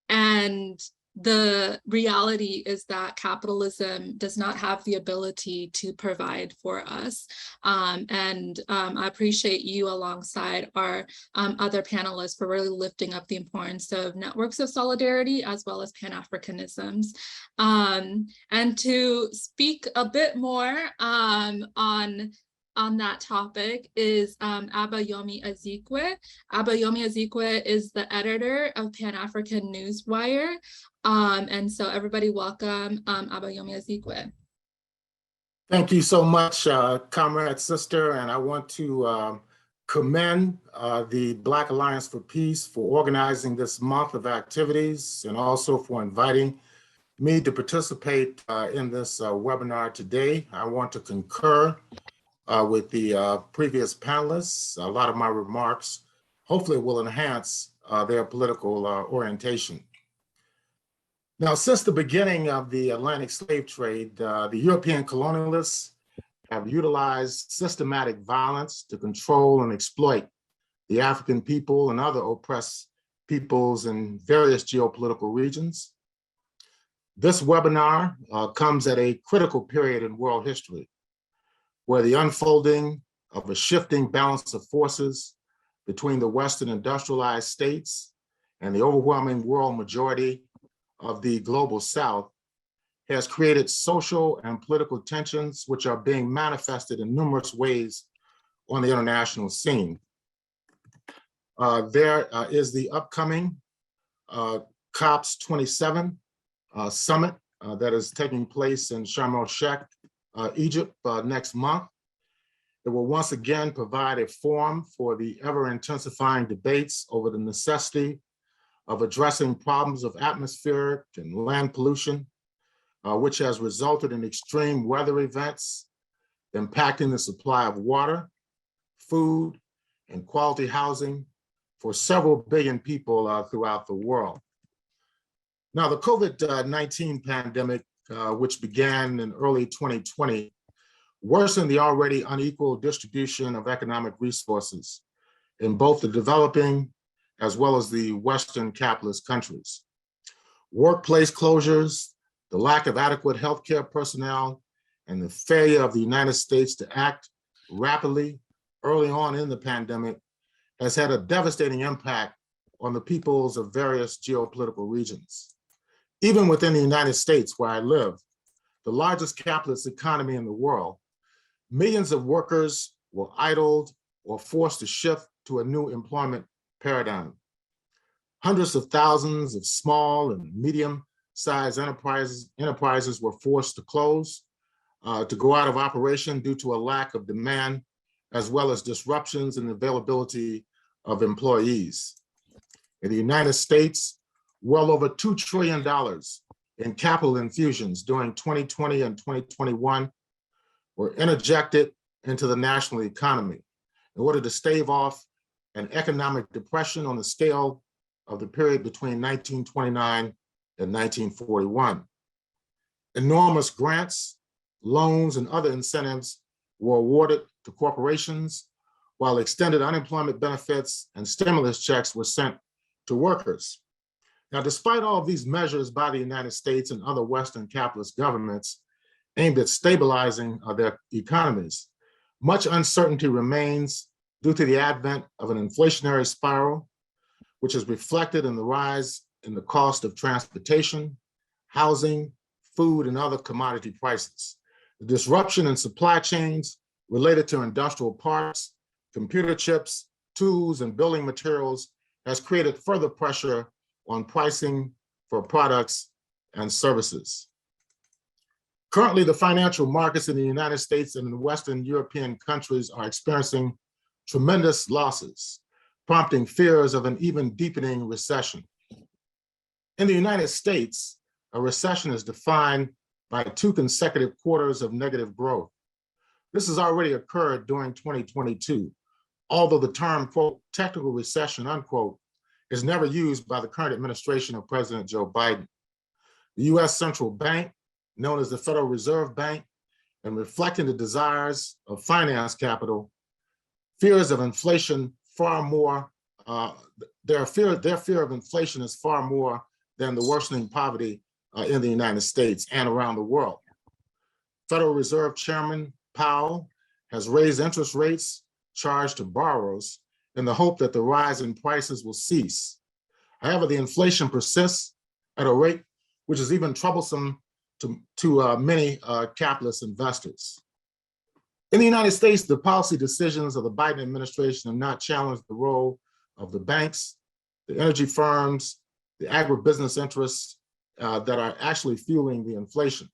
[SPEAKER 1] And the reality is that capitalism does not have the ability to provide for us. I appreciate you alongside our other panelists for really lifting up the importance of networks of solidarity as well as Pan-Africanisms. And to speak a bit more on that topic is Abayomi Azikiwe. Abayomi Azikiwe is the editor of Pan-African Newswire. And so everybody welcome Abayomi Azikiwe.
[SPEAKER 10] Thank you so much, comrade sister. And I want to commend the Black Alliance for Peace for organizing this month of activities and also for inviting me to participate in this webinar today. I want to concur with the previous panelists. A lot of my remarks hopefully will enhance their political orientation. Now, since the beginning of the Atlantic slave trade, the European colonialists have utilized systematic violence to control and exploit the African people and other oppressed peoples in various geopolitical regions. This webinar comes at a critical period in world history, where the unfolding of a shifting balance of forces between the Western industrialized states and the overwhelming world majority of the global South has created social and political tensions, which are being manifested in numerous ways on the international scene. There is the upcoming COPs 27 summit that is taking place in Sharm el-Sheikh, Egypt next month. It will once again provide a forum for the ever-intensifying debates over the necessity of addressing problems of atmospheric and land pollution, which has resulted in extreme weather events impacting the supply of water, food, and quality housing for several billion people throughout the world. Now, the COVID-19 pandemic, which began in early 2020, worsened the already unequal distribution of economic resources in both the developing as well as the Western capitalist countries. Workplace closures, the lack of adequate healthcare personnel, and the failure of the United States to act rapidly early on in the pandemic has had a devastating impact on the peoples of various geopolitical regions. Even within the United States, where I live, the largest capitalist economy in the world, millions of workers were idled or forced to shift to a new employment paradigm. Hundreds of thousands of small and medium-sized enterprises were forced to close, to go out of operation due to a lack of demand, as well as disruptions in the availability of employees. In the United States, well over $2 trillion in capital infusions during 2020 and 2021 were interjected into the national economy in order to stave off an economic depression on the scale of the period between 1929 and 1941. Enormous grants, loans, and other incentives were awarded to corporations, while extended unemployment benefits and stimulus checks were sent to workers. Now, despite all of these measures by the United States and other Western capitalist governments aimed at stabilizing their economies, much uncertainty remains due to the advent of an inflationary spiral, which is reflected in the rise in the cost of transportation, housing, food, and other commodity prices. The disruption in supply chains related to industrial parts, computer chips, tools, and building materials has created further pressure on pricing for products and services. Currently, the financial markets in the United States and in Western European countries are experiencing tremendous losses, prompting fears of an even deepening recession. In the United States, a recession is defined by 2 consecutive quarters of negative growth. This has already occurred during 2022, although the term, quote, technical recession, unquote, is never used by the current administration of President Joe Biden. The US Central Bank, known as the Federal Reserve Bank, and reflecting the desires of finance capital, fears of inflation far more, their fear of inflation is far more than the worsening poverty in the United States and around the world. Federal Reserve Chairman Powell has raised interest rates charged to borrowers in the hope that the rise in prices will cease. However, the inflation persists at a rate which is even troublesome to many capitalist investors. In the United States, the policy decisions of the Biden administration have not challenged the role of the banks, the energy firms, the agribusiness interests that are actually fueling the inflation.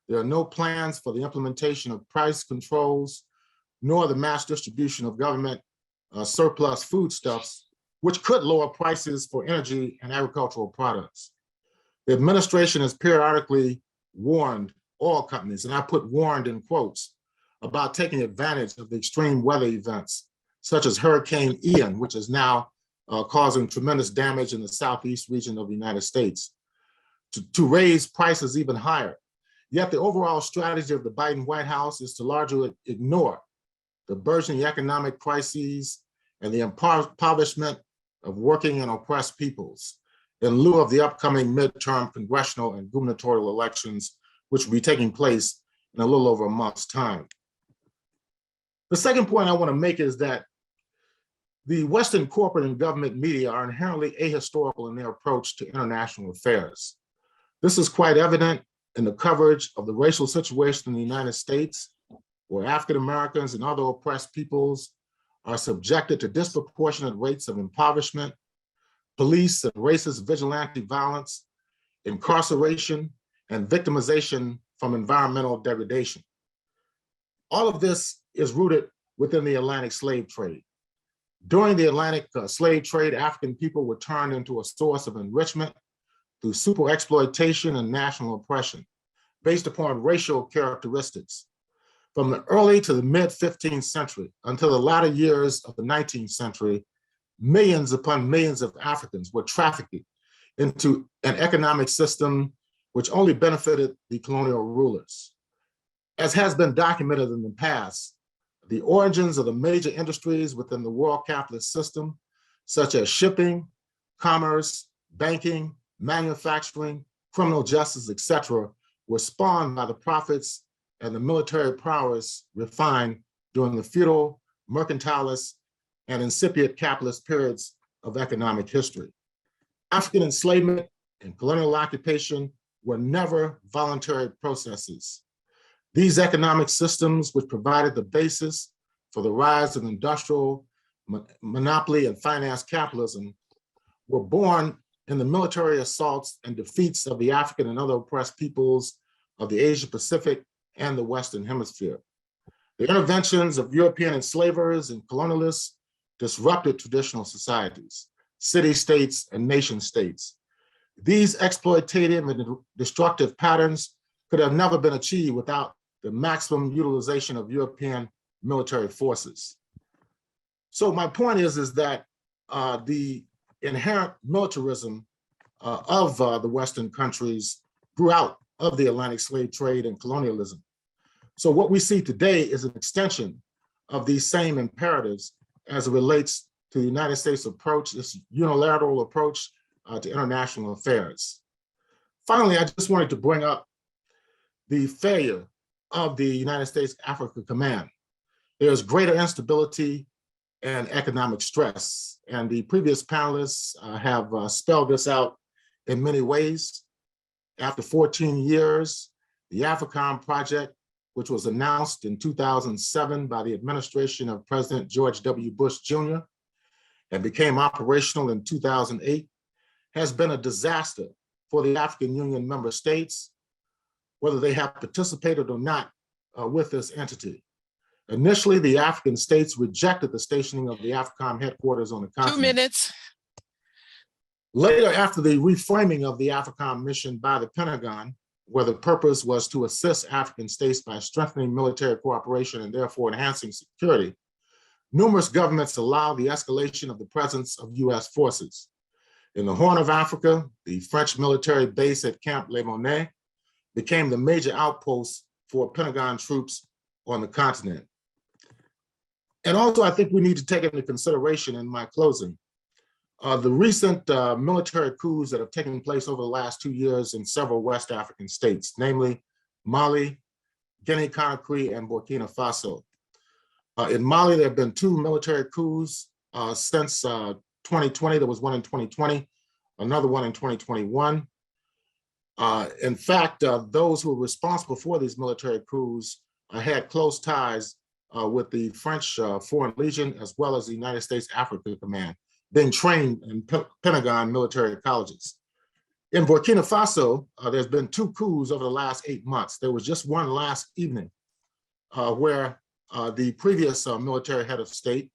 [SPEAKER 10] There are no plans for the implementation of price controls, nor the mass distribution of government surplus foodstuffs, which could lower prices for energy and agricultural products. The administration has periodically warned oil companies, and I put warned in quotes, about taking advantage of the extreme weather events, such as Hurricane Ian, which is now causing tremendous damage in the southeast region of the United States, to raise prices even higher. Yet the overall strategy of the Biden White House is to largely ignore the burgeoning economic crises and the impoverishment of working and oppressed peoples in lieu of the upcoming midterm congressional and gubernatorial elections, which will be taking place in a little over a month's time. The second point I want to make is that the Western corporate and government media are inherently ahistorical in their approach to international affairs. This is quite evident in the coverage of the racial situation in the United States, where African Americans and other oppressed peoples are subjected to disproportionate rates of impoverishment, police and racist vigilante violence, incarceration, and victimization from environmental degradation. All of this is rooted within the Atlantic slave trade. During the Atlantic slave trade, African people were turned into a source of enrichment through super exploitation and national oppression based upon racial characteristics. From the early to the mid 15th century until the latter years of the 19th century, millions upon millions of Africans were trafficked into an economic system which only benefited the colonial rulers. As has been documented in the past, the origins of the major industries within the world capitalist system, such as shipping, commerce, banking, manufacturing, criminal justice, etc., were spawned by the profits and the military prowess refined during the feudal, mercantilist, and incipient capitalist periods of economic history. African enslavement and colonial occupation were never voluntary processes. These economic systems, which provided the basis for the rise of industrial monopoly and finance capitalism, were born in the military assaults and defeats of the African and other oppressed peoples of the Asia Pacific and the Western Hemisphere. The interventions of European enslavers and colonialists disrupted traditional societies, city-states, and nation-states. These exploitative and destructive patterns could have never been achieved without the maximum utilization of European military forces. So my point is that the inherent militarism of the Western countries grew out of the Atlantic slave trade and colonialism. So what we see today is an extension of these same imperatives as it relates to the United States approach, this unilateral approach to international affairs. Finally, I just wanted to bring up the failure of the United States Africa Command. There's greater instability and economic stress, and the previous panelists have spelled this out in many ways. After 14 years, the AFRICOM project, which was announced in 2007 by the administration of President George W. Bush Jr. and became operational in 2008, has been a disaster for the African Union member states, whether they have participated or not with this entity. Initially, the African states rejected the stationing of the AFRICOM headquarters on the continent.
[SPEAKER 11] 2 minutes.
[SPEAKER 10] Later, after the reframing of the AFRICOM mission by the Pentagon, where the purpose was to assist African states by strengthening military cooperation and therefore enhancing security, numerous governments allowed the escalation of the presence of US forces. In the Horn of Africa, the French military base at Camp Le Monet became the major outpost for Pentagon troops on the continent. And also, I think we need to take into consideration in my closing, The recent military coups that have taken place over the last 2 years in several West African states, namely Mali, Guinea-Conakry, and Burkina Faso. In Mali, there have been 2 military coups since 2020. There was one in 2020, another one in 2021. In fact, those who were responsible for these military coups had close ties with the French Foreign Legion, as well as the United States Africa Command, being trained in Pentagon military colleges. In Burkina Faso, there's been 2 coups over the last 8 months. There was just one last evening where the previous military head of state,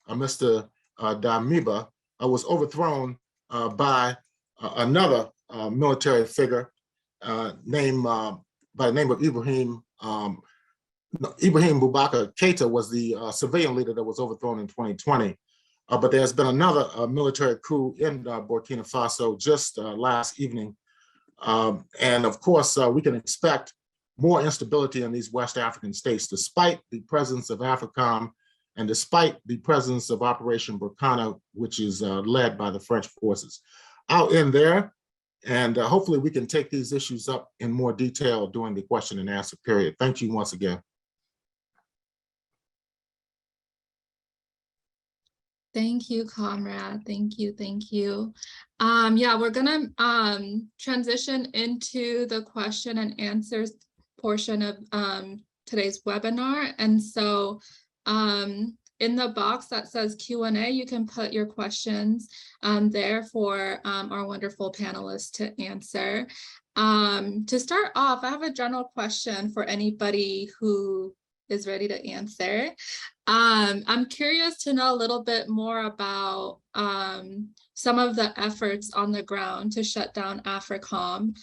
[SPEAKER 10] Mr. Damiba, was overthrown by another military figure named by the name of Ibrahim Boubacar Keita was the civilian leader that was overthrown in 2020. But there's been another military coup in Burkina Faso just last evening. And of course, we can expect more instability in these West African states, despite the presence of AFRICOM and despite the presence of Operation Burkina, which is led by the French forces. I'll end there, and hopefully we can take these issues up in more detail during the question and answer period. Thank you once again.
[SPEAKER 1] Thank you, comrade. Thank you. Thank you. Yeah, we're going to transition into the question and answers portion of today's webinar. And so in the box that says Q&A, you can put your questions there for our wonderful panelists to answer. To start off, I have a general question for anybody who is ready to answer. I'm curious to know a little bit more about some of the efforts on the ground to shut down AFRICOM.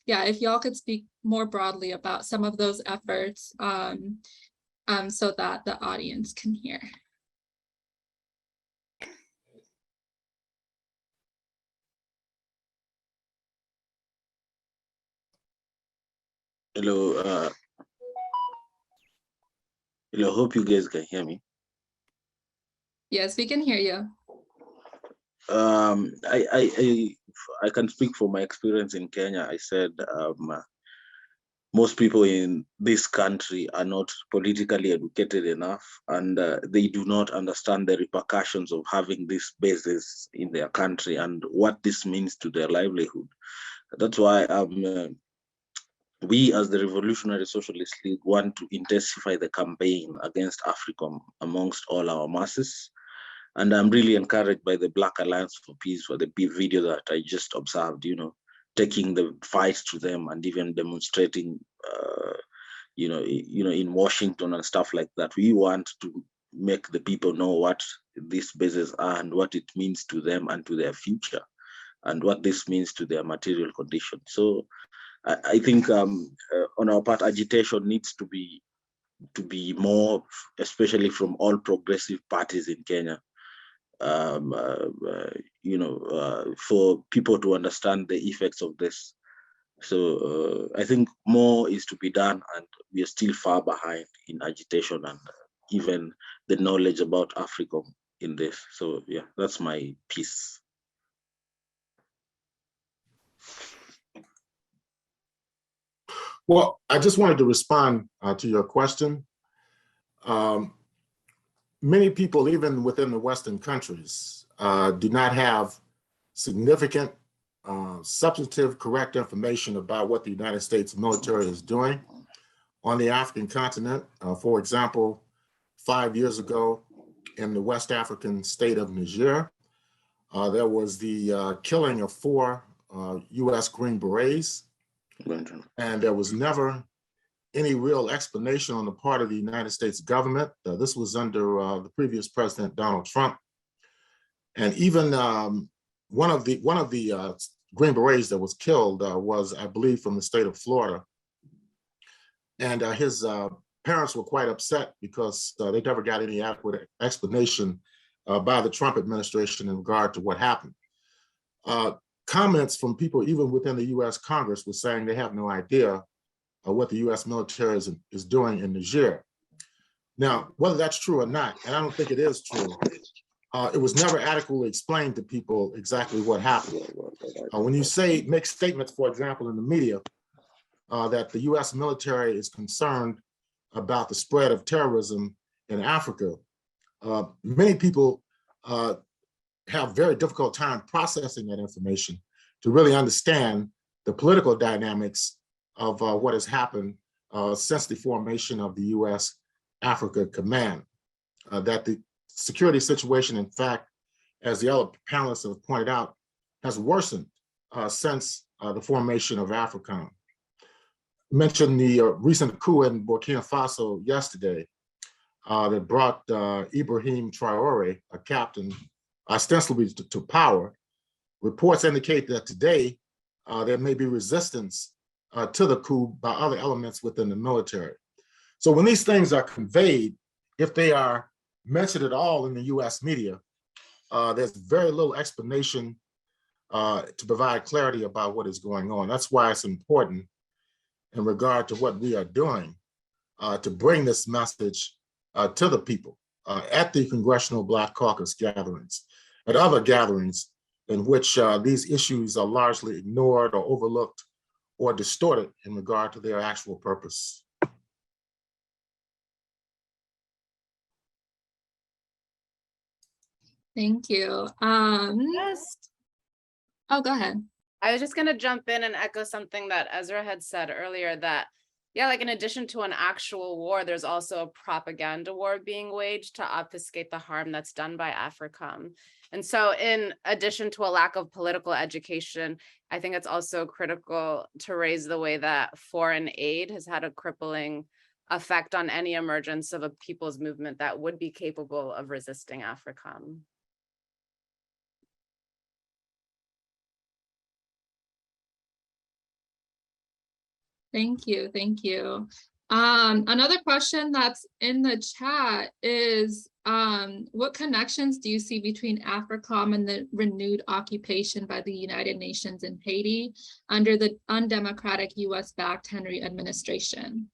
[SPEAKER 1] Yeah, if y'all could speak more broadly about some of those efforts so that the audience can hear.
[SPEAKER 7] Hello. Hello, hope you guys can hear me.
[SPEAKER 1] Yes, we can hear you.
[SPEAKER 7] I can speak from my experience in Kenya. I said most people in this country are not politically educated enough, and they do not understand the repercussions of having these bases in their country and what this means to their livelihood. That's why we as the Revolutionary Socialist League want to intensify the campaign against AFRICOM amongst all our masses. And I'm really encouraged by the Black Alliance for Peace for the video that I just observed, you know, taking the fight to them and even demonstrating, in Washington and stuff like that. We want to make the people know what these bases are and what it means to them and to their future and what this means to their material condition. So I think on our part, agitation needs to be more, especially from all progressive parties in Kenya, for people to understand the effects of this. So I think more is to be done, and we are still far behind in agitation and even the knowledge about AFRICOM in this. So yeah, that's my piece.
[SPEAKER 10] Well, I just wanted to respond to your question. Many people, even within the Western countries, do not have significant, substantive, correct information about what the United States military is doing on the African continent. For example, 5 years ago in the West African state of Niger, there was the killing of 4 U.S. Green Berets. And there was never any real explanation on the part of the United States government. This was under the previous president, Donald Trump. And even one of the Green Berets that was killed was, I believe, from the state of Florida. And his parents were quite upset because they never got any adequate explanation by the Trump administration in regard to what happened. Comments from people even within the U.S. Congress were saying they have no idea what the U.S. military is doing in Niger. Now, whether that's true or not, and I don't think it is true, it was never adequately explained to people exactly what happened. When you make statements, for example, in the media, that the US military is concerned about the spread of terrorism in Africa, many people have very difficult time processing that information to really understand the political dynamics of what has happened since the formation of the US Africa Command. That the security situation, in fact, as the other panelists have pointed out, has worsened since the formation of AFRICOM. Mentioned the recent coup in Burkina Faso yesterday that brought Ibrahim Traore, a captain, ostensibly to power. Reports indicate that today there may be resistance to the coup by other elements within the military. So when these things are conveyed, if they are mentioned at all in the US media, there's very little explanation to provide clarity about what is going on. That's why it's important in regard to what we are doing to bring this message to the people at the Congressional Black Caucus gatherings, at other gatherings in which these issues are largely ignored or overlooked or distorted in regard to their actual purpose.
[SPEAKER 1] Thank you.
[SPEAKER 8] Yes.
[SPEAKER 1] Oh, go ahead.
[SPEAKER 8] I was just going to jump in and echo something that Ezra had said earlier, that, yeah, like in addition to an actual war, there's also a propaganda war being waged to obfuscate the harm that's done by AFRICOM. And so in addition to a lack of political education, I think it's also critical to raise the way that foreign aid has had a crippling effect on any emergence of a people's movement that would be capable of resisting AFRICOM.
[SPEAKER 1] Thank you. Thank you. Another question that's in the chat is, what connections do you see between AFRICOM and the renewed occupation by the United Nations in Haiti under the undemocratic US-backed Henry administration?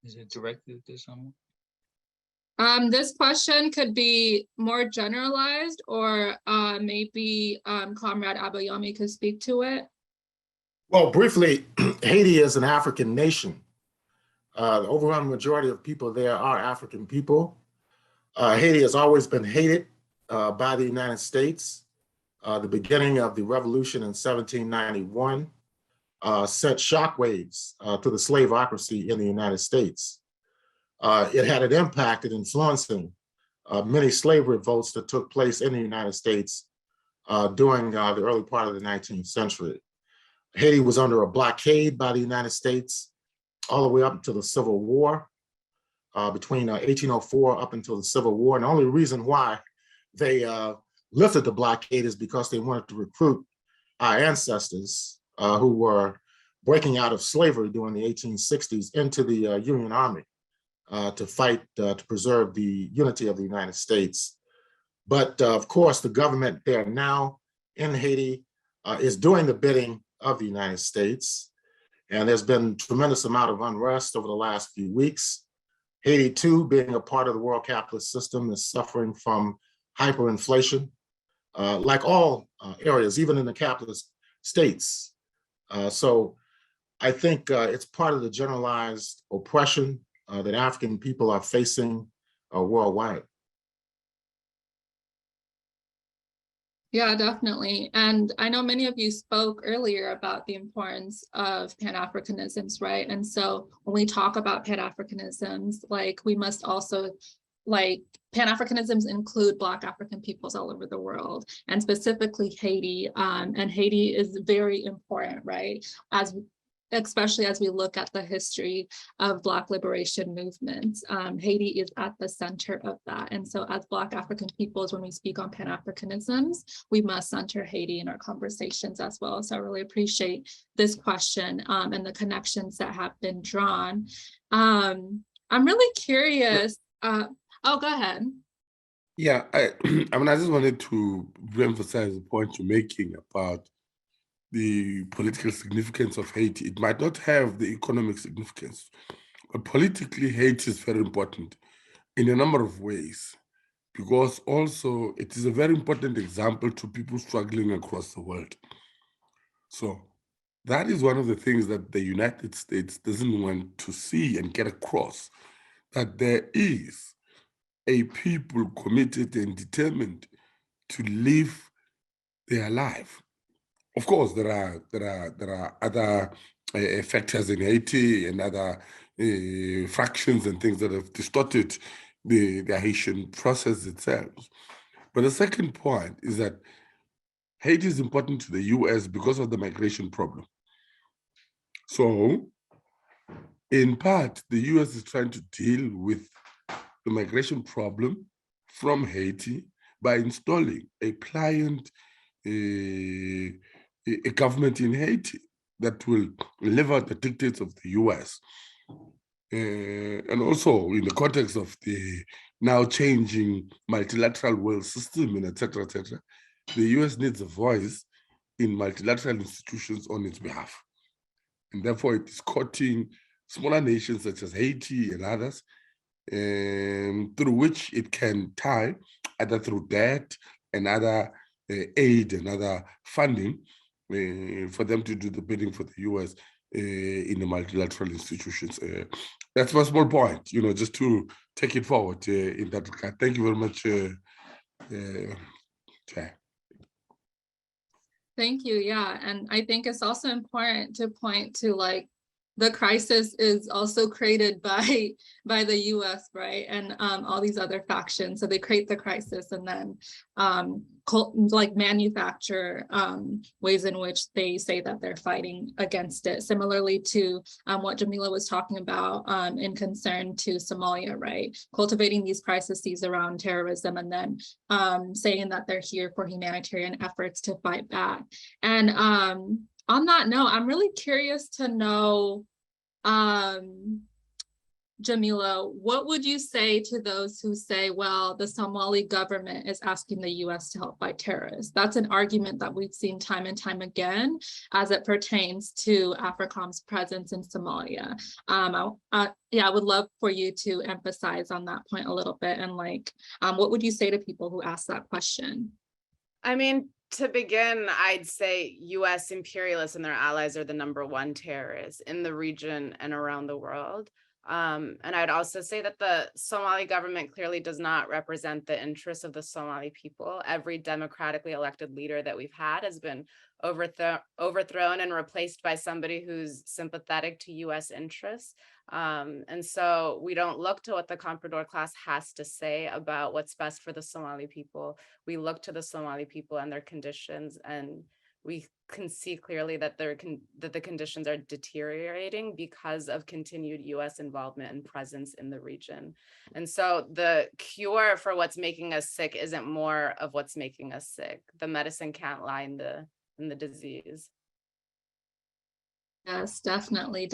[SPEAKER 3] Is it directed to someone?
[SPEAKER 1] This question could be more generalized, or maybe Comrade Abayomi could speak to it.
[SPEAKER 10] Well, briefly, Haiti is an African nation. The overwhelming majority of people there are African people. Haiti has always been hated by the United States. The beginning of the revolution in 1791 sent shockwaves to the slaveocracy in the United States. It had an impact in influencing many slave revolts that took place in the United States during the early part of the 19th century. Haiti was under a blockade by the United States all the way up to the Civil War, between 1804 up until the Civil War. And the only reason why they lifted the blockade is because they wanted to recruit our ancestors who were breaking out of slavery during the 1860s into the Union Army to fight to preserve the unity of the United States. But of course, the government there now in Haiti is doing the bidding of the United States. And there's been a tremendous amount of unrest over the last few weeks. Haiti, too, being a part of the world capitalist system, is suffering from hyperinflation, like all areas, even in the capitalist states. So I think it's part of the generalized oppression that African people are facing worldwide.
[SPEAKER 1] Yeah, definitely. And I know many of you spoke earlier about the importance of Pan-Africanisms, right? And so when we talk about Pan-Africanisms, like we must also, like Pan-Africanisms include Black African peoples all over the world, and specifically Haiti. And Haiti is very important, right? Especially as we look at the history of Black liberation movements. Haiti is at the center of that. And so as Black African peoples, when we speak on Pan-Africanisms, we must center Haiti in our conversations as well. So I really appreciate this question and the connections that have been drawn. I'm really curious. Oh, go ahead.
[SPEAKER 9] Yeah, I mean, I just wanted to reemphasize the point you're making about the political significance of Haiti. It might not have the economic significance, But politically, Haiti is very important in a number of ways, because also it is a very important example to people struggling across the world. So that is one of the things that the United States doesn't want to see and get across, that there is a people committed and determined to live their life. Of course, there are other factors in Haiti and other fractions and things that have distorted the Haitian process itself. But the second point is that Haiti is important to the US because of the migration problem. So, in part, the US is trying to deal with the migration problem from Haiti by installing a pliant a government in Haiti that will live out the dictates of the US. And also in the context of the now changing multilateral world system and et cetera, the US needs a voice in multilateral institutions on its behalf. And therefore it is courting smaller nations such as Haiti and others, through which it can tie, either through debt and other aid and other funding, for them to do the bidding for the US in the multilateral institutions. That's my small point, just to take it forward in that regard. Thank you very much, Chair.
[SPEAKER 1] Thank you. Yeah. And I think it's also important to point to the crisis is also created by the US, right? And all these other factions. So they create the crisis and then manufacture ways in which they say that they're fighting against it. Similarly to what Jamila was talking about in concern to Somalia, right? Cultivating these crises around terrorism and then saying that they're here for humanitarian efforts to fight back. And on that note, I'm really curious to know, Jamila, what would you say to those who say, well, the Somali government is asking the US to help fight terrorists? That's an argument that we've seen time and time again as it pertains to AFRICOM's presence in Somalia. I would love for you to emphasize on that point a little bit. And what would you say to people who ask that question?
[SPEAKER 8] I mean, to begin, I'd say US imperialists and their allies are the #1 terrorists in the region and around the world. And I'd also say that the Somali government clearly does not represent the interests of the Somali people. Every democratically elected leader that we've had has been overthrown and replaced by somebody who's sympathetic to US interests. And so we don't look to what the Comprador class has to say about what's best for the Somali people. We look to the Somali people and their conditions, and we can see clearly that the conditions are deteriorating because of continued US involvement and presence in the region. And so the cure for what's making us sick isn't more of what's making us sick. The medicine can't lie in the disease.
[SPEAKER 1] Yes, definitely.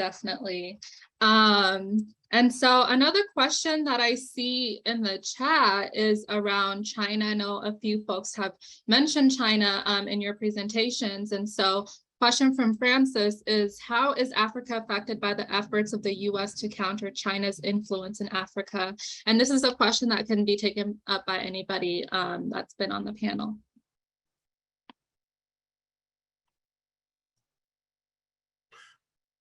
[SPEAKER 1] And so another question that I see in the chat is around China. I know a few folks have mentioned China in your presentations. And so question from Francis is, how is Africa affected by the efforts of the US to counter China's influence in Africa? And this is a question that can be taken up by anybody that's been on the panel.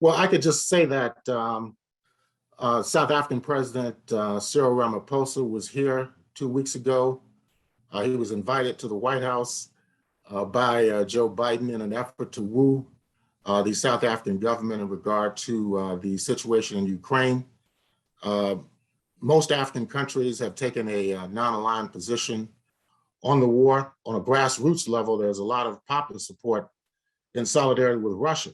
[SPEAKER 10] Well, I could just say that South African President Cyril Ramaphosa was here 2 weeks ago. He was invited to the White House by Joe Biden in an effort to woo the South African government in regard to the situation in Ukraine. Most African countries have taken a non-aligned position on the war. On a grassroots level, there's a lot of popular support in solidarity with Russia.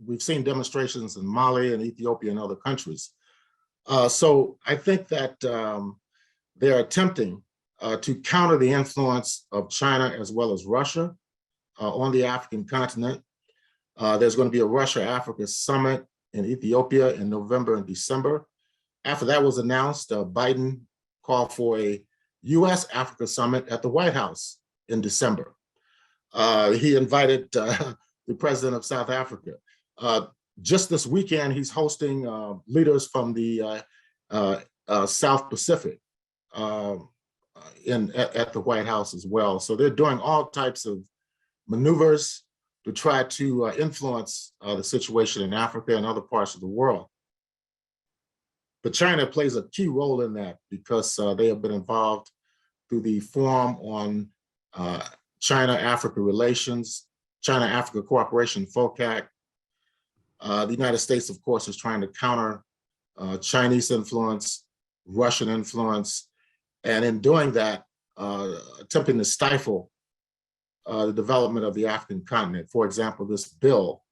[SPEAKER 10] We've seen demonstrations in Mali and Ethiopia and other countries. So I think that they're attempting to counter the influence of China as well as Russia on the African continent. There's going to be a Russia-Africa summit in Ethiopia in November and December. After that was announced, Biden called for a US-Africa summit at the White House in December. He invited the president of South Africa. Just this weekend, he's hosting leaders from the South Pacific at the White House as well. So they're doing all types of maneuvers to try to influence the situation in Africa and other parts of the world. But China plays a key role in that because they have been involved through the Forum on China-Africa Relations, China-Africa Cooperation, FOCAC. The United States, of course, is trying to counter Chinese influence, Russian influence, and in doing that, attempting to stifle the development of the African continent. For example, this bill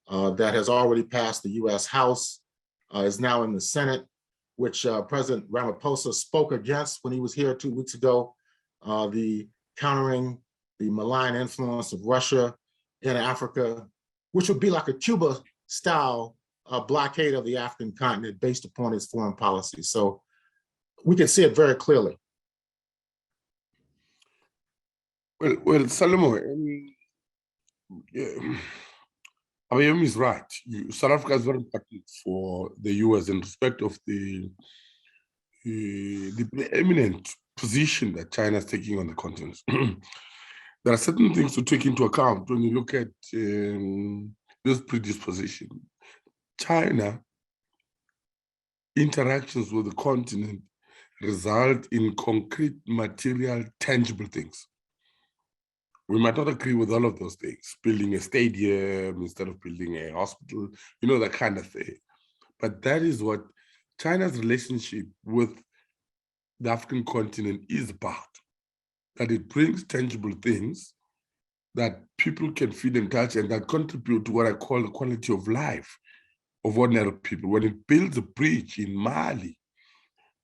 [SPEAKER 10] that has already passed the US House is now in the Senate, which President Ramaphosa spoke against when he was here 2 weeks ago, the countering the malign influence of Russia in Africa, which would be like a Cuba-style blockade of the African continent based upon its foreign policy. So we can see it very clearly.
[SPEAKER 9] Well, Salome, Abayomi is right. South Africa is very important for the US in respect of the eminent position that China is taking on the continent. There are certain things to take into account when you look at this predisposition. China interactions with the continent result in concrete, material, tangible things. We might not agree with all of those things, building a stadium instead of building a hospital, you know, that kind of thing. But that is what China's relationship with the African continent is about, that it brings tangible things that people can feel and touch and that contribute to what I call the quality of life of ordinary people. When it builds a bridge in Mali,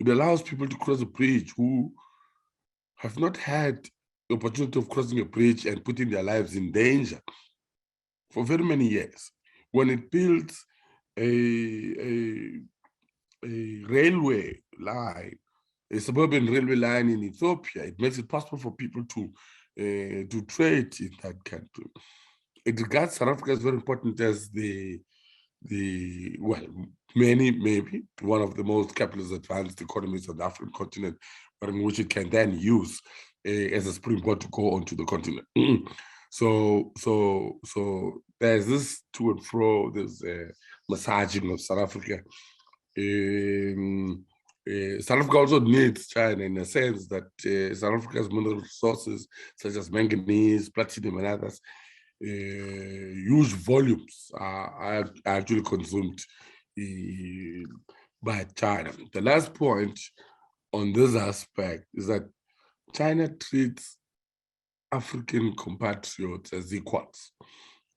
[SPEAKER 9] it allows people to cross a bridge who have not had the opportunity of crossing a bridge and putting their lives in danger for very many years. When it builds a railway line, a suburban railway line in Ethiopia, it makes it possible for people to trade in that country. It regards South Africa as very important as well, maybe one of the most capitalist advanced economies on the African continent, but in which it can then use as a springboard to go onto the continent. So there's this to and fro, there's massaging of South Africa. South Africa also needs China in a sense that South Africa's mineral resources, such as manganese, platinum, and others, huge volumes are actually consumed by China. The last point on this aspect is that China treats African compatriots as equals.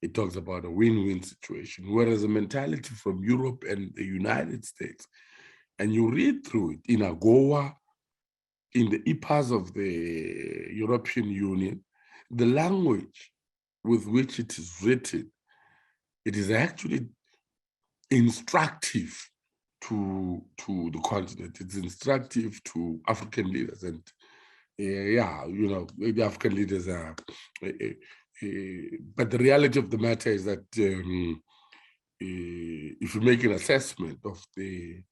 [SPEAKER 9] It talks about a win-win situation, whereas the mentality from Europe and the United States, and you read through it in AGOA, in the EPAs of the European Union, the language with which it is written, it is actually instructive to the continent. It's instructive to African leaders. And yeah, you know, the African leaders are, but the reality of the matter is that if you make an assessment of the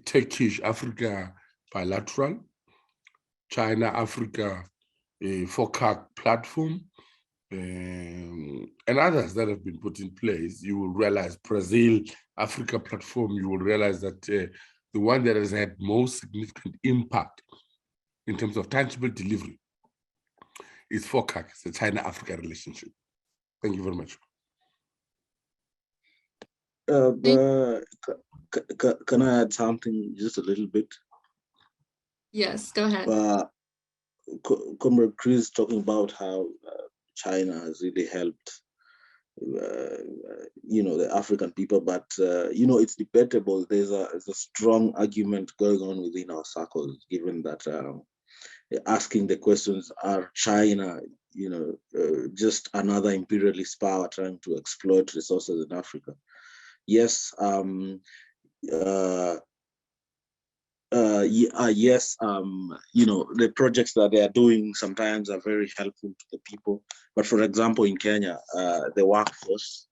[SPEAKER 9] Turkish-Africa bilateral, China-Africa FOCAC platform, and others that have been put in place, you will realize Brazil-Africa platform, you will realize that the one that has had most significant impact in terms of tangible delivery is FOCAC, it's the China-Africa relationship. Thank you very much.
[SPEAKER 7] Can I add something just a little bit?
[SPEAKER 1] Yes, go ahead.
[SPEAKER 7] Comrade Chris talking about how China has really helped, you know, the African people, but you know, it's debatable. There's a strong argument going on within our circles, given that asking the questions: are China, you know, just another imperialist power trying to exploit resources in Africa? Yes. Yes, you know, the projects that they are doing sometimes are very helpful to the people. But for example, in Kenya, the workforce,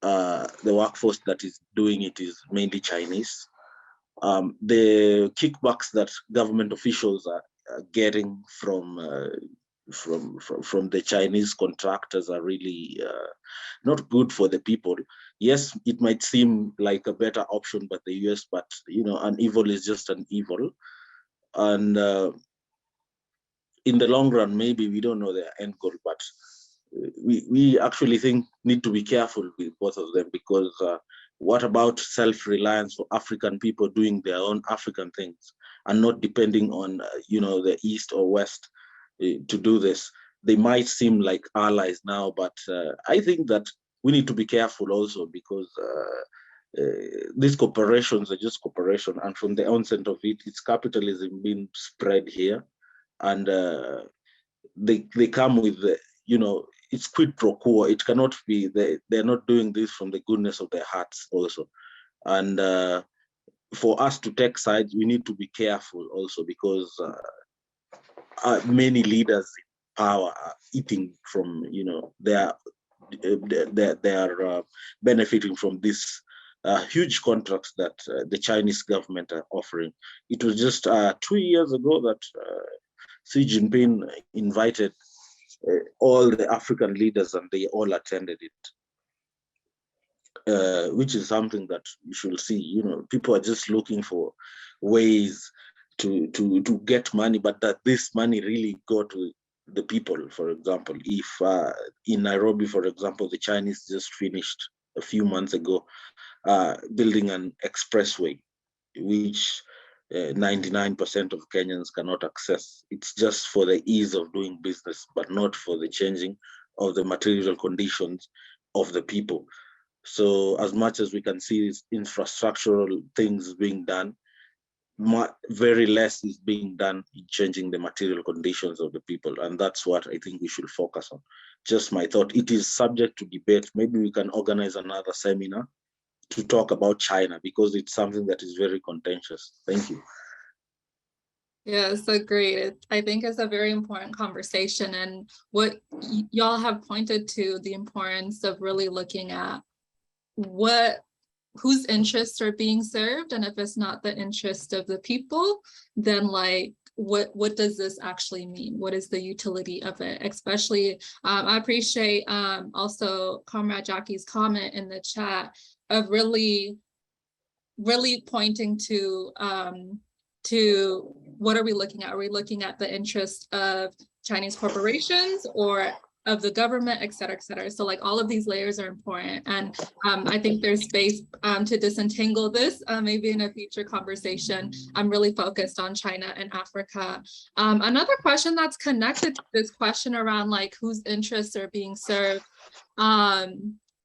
[SPEAKER 7] the workforce that is doing it is mainly Chinese. The kickbacks that government officials are getting from the Chinese contractors are really not good for the people. Yes, it might seem like a better option by the US, but an evil is just an evil, and in the long run, maybe we don't know their end goal, but we actually need to be careful with both of them, because what about self-reliance for African people doing their own African things and not depending on the East or West to do this? They might seem like allies now, but I think that we need to be careful also, because these corporations are just corporations, and from the onset of it, it's capitalism being spread here, and they come with it's quid pro quo. It cannot be, they're not doing this from the goodness of their hearts also. And for us to take sides, we need to be careful also, because many leaders in power are eating from, they are benefiting from this huge contracts that the Chinese government are offering. It was just 2 years ago that Xi Jinping invited all the African leaders, and they all attended it, which is something that you should see. People are just looking for ways to get money, but that this money really go to the people. For example, if in Nairobi, for example, the Chinese just finished a few months ago building an expressway, which 99% of Kenyans cannot access. It's just for the ease of doing business, but not for the changing of the material conditions of the people. So as much as we can see infrastructural things being done, very less is being done in changing the material conditions of the people. And that's what I think we should focus on. Just my thought. It is subject to debate. Maybe we can organize another seminar to talk about China, because it's something that is very contentious. Thank you.
[SPEAKER 1] Yes, agreed. I think it's a very important conversation, and what y'all have pointed to, the importance of really looking at whose interests are being served, and if it's not the interest of the people, then what does this actually mean? What is the utility of it? Especially, I appreciate also Comrade Jackie's comment in the chat of really pointing to what are we looking at? Are we looking at the interest of Chinese corporations or of the government, et cetera, et cetera? So all of these layers are important. And I think there's space to disentangle this, maybe in a future conversation. I'm really focused on China and Africa. Another question that's connected to this question around whose interests are being served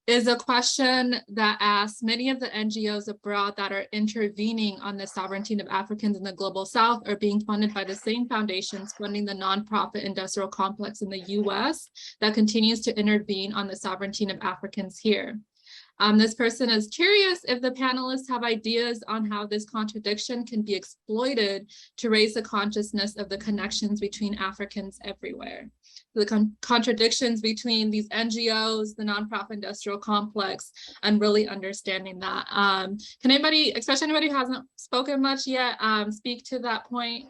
[SPEAKER 1] is a question that asks, many of the NGOs abroad that are intervening on the sovereignty of Africans in the global South are being funded by the same foundations funding the nonprofit industrial complex in the US that continues to intervene on the sovereignty of Africans here. This person is curious if the panelists have ideas on how this contradiction can be exploited to raise the consciousness of the connections between Africans everywhere. The contradictions between these NGOs, the nonprofit industrial complex, and really understanding that. Can anybody, especially anybody who hasn't spoken much yet, speak to that point?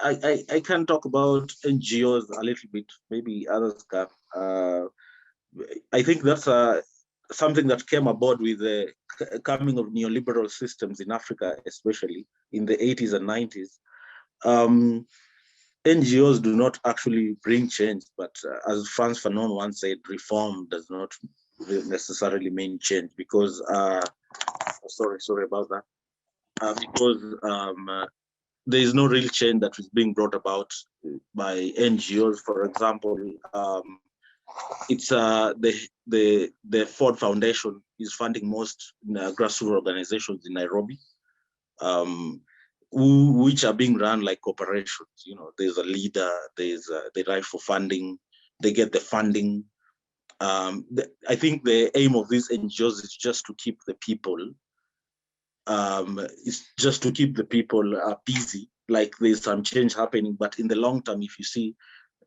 [SPEAKER 7] I can talk about NGOs a little bit, maybe others can. I think that's something that came aboard with the coming of neoliberal systems in Africa, especially in the 80s and 90s. NGOs do not actually bring change, but as Frantz Fanon once said, reform does not necessarily mean change, because, sorry about that, because there is no real change that is being brought about by NGOs. For example, it's the Ford Foundation is funding most grassroots organizations in Nairobi, which are being run like corporations. There's a leader, they write for funding, they get the funding. I think the aim of these NGOs is just to keep the people it's just to keep the people busy, like there's some change happening. But in the long term, if you see,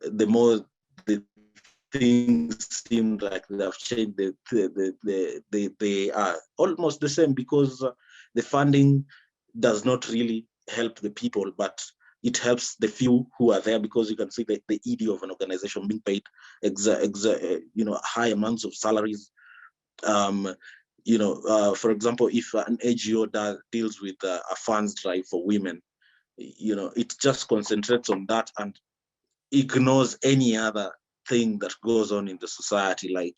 [SPEAKER 7] the more the things seem like they have changed, they are almost the same, because the funding does not really help the people, but it helps the few who are there, because you can see the ED of an organization being paid high amounts of salaries. For example, if an NGO deals with a funds drive for women, it just concentrates on that and ignores any other thing that goes on in the society, like,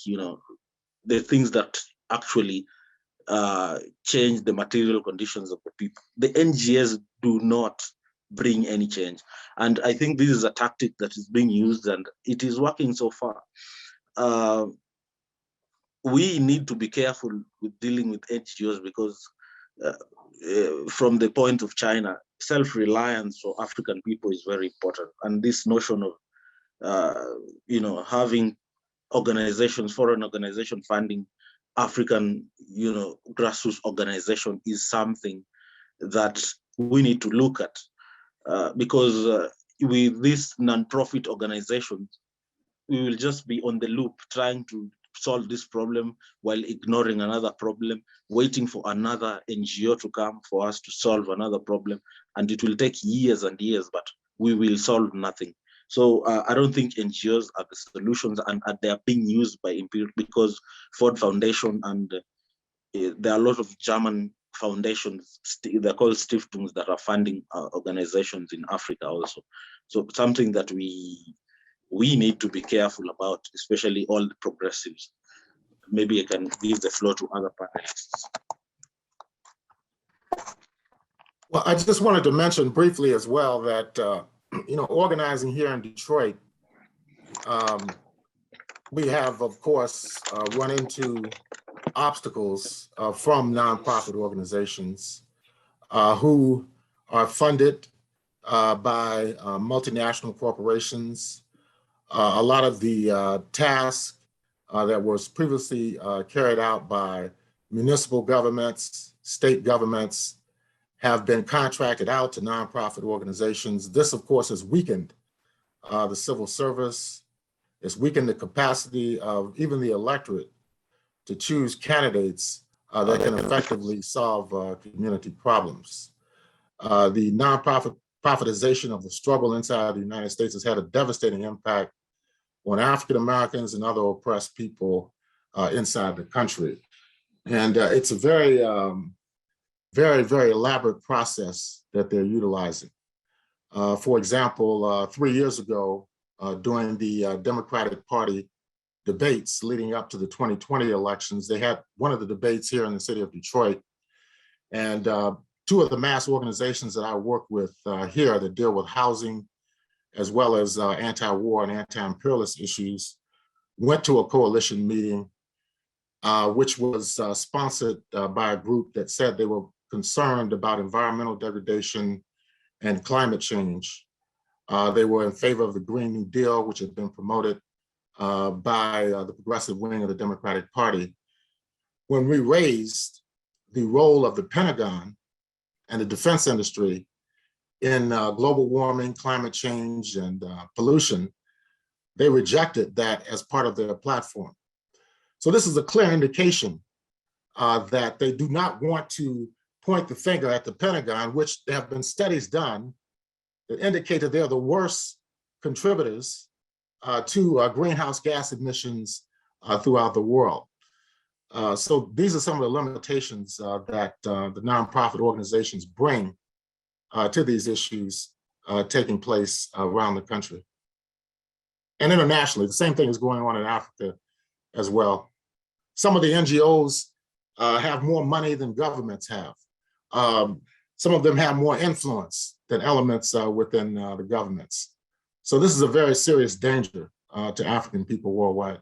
[SPEAKER 7] the things that actually change the material conditions of the people. The NGOs do not bring any change. And I think this is a tactic that is being used, and it is working so far. We need to be careful with dealing with NGOs, because from the point of China, self-reliance for African people is very important. And this notion of having organizations, foreign organization funding African, grassroots organization is something that we need to look at, because with these non-profit organizations, we will just be on the loop trying to solve this problem while ignoring another problem, waiting for another NGO to come for us to solve another problem. And it will take years and years, but we will solve nothing. So I don't think NGOs are the solutions, and they are being used by imperial, because Ford Foundation and there are a lot of German foundations, they're called Stiftungen, that are funding organizations in Africa also. So something that we need to be careful about, especially all the progressives. Maybe I can give the floor to other panelists.
[SPEAKER 10] Well, I just wanted to mention briefly as well that, organizing here in Detroit, we have, of course, run into obstacles from nonprofit organizations who are funded by multinational corporations. A lot of the tasks that was previously carried out by municipal governments, state governments, have been contracted out to nonprofit organizations. This, of course, has weakened the civil service. It's weakened the capacity of even the electorate to choose candidates that can effectively solve community problems. The profitization of the struggle inside the United States has had a devastating impact on African Americans and other oppressed people inside the country. And it's a very, very elaborate process that they're utilizing. For example, 3 years ago, during the Democratic Party debates leading up to the 2020 elections, they had one of the debates here in the city of Detroit. And two of the mass organizations that I work with here that deal with housing, as well as anti-war and anti-imperialist issues, went to a coalition meeting, which was sponsored by a group that said they were concerned about environmental degradation and climate change. They were in favor of the Green New Deal, which had been promoted by the progressive wing of the Democratic Party. When we raised the role of the Pentagon and the defense industry in global warming, climate change, and pollution, they rejected that as part of their platform. So this is a clear indication that they do not want to point the finger at the Pentagon, which there have been studies done that indicate that they're the worst contributors to greenhouse gas emissions throughout the world. So these are some of the limitations that the nonprofit organizations bring to these issues taking place around the country. And internationally, the same thing is going on in Africa as well. Some of the NGOs have more money than governments have. Some of them have more influence than elements within the governments. So this is a very serious danger to African people worldwide.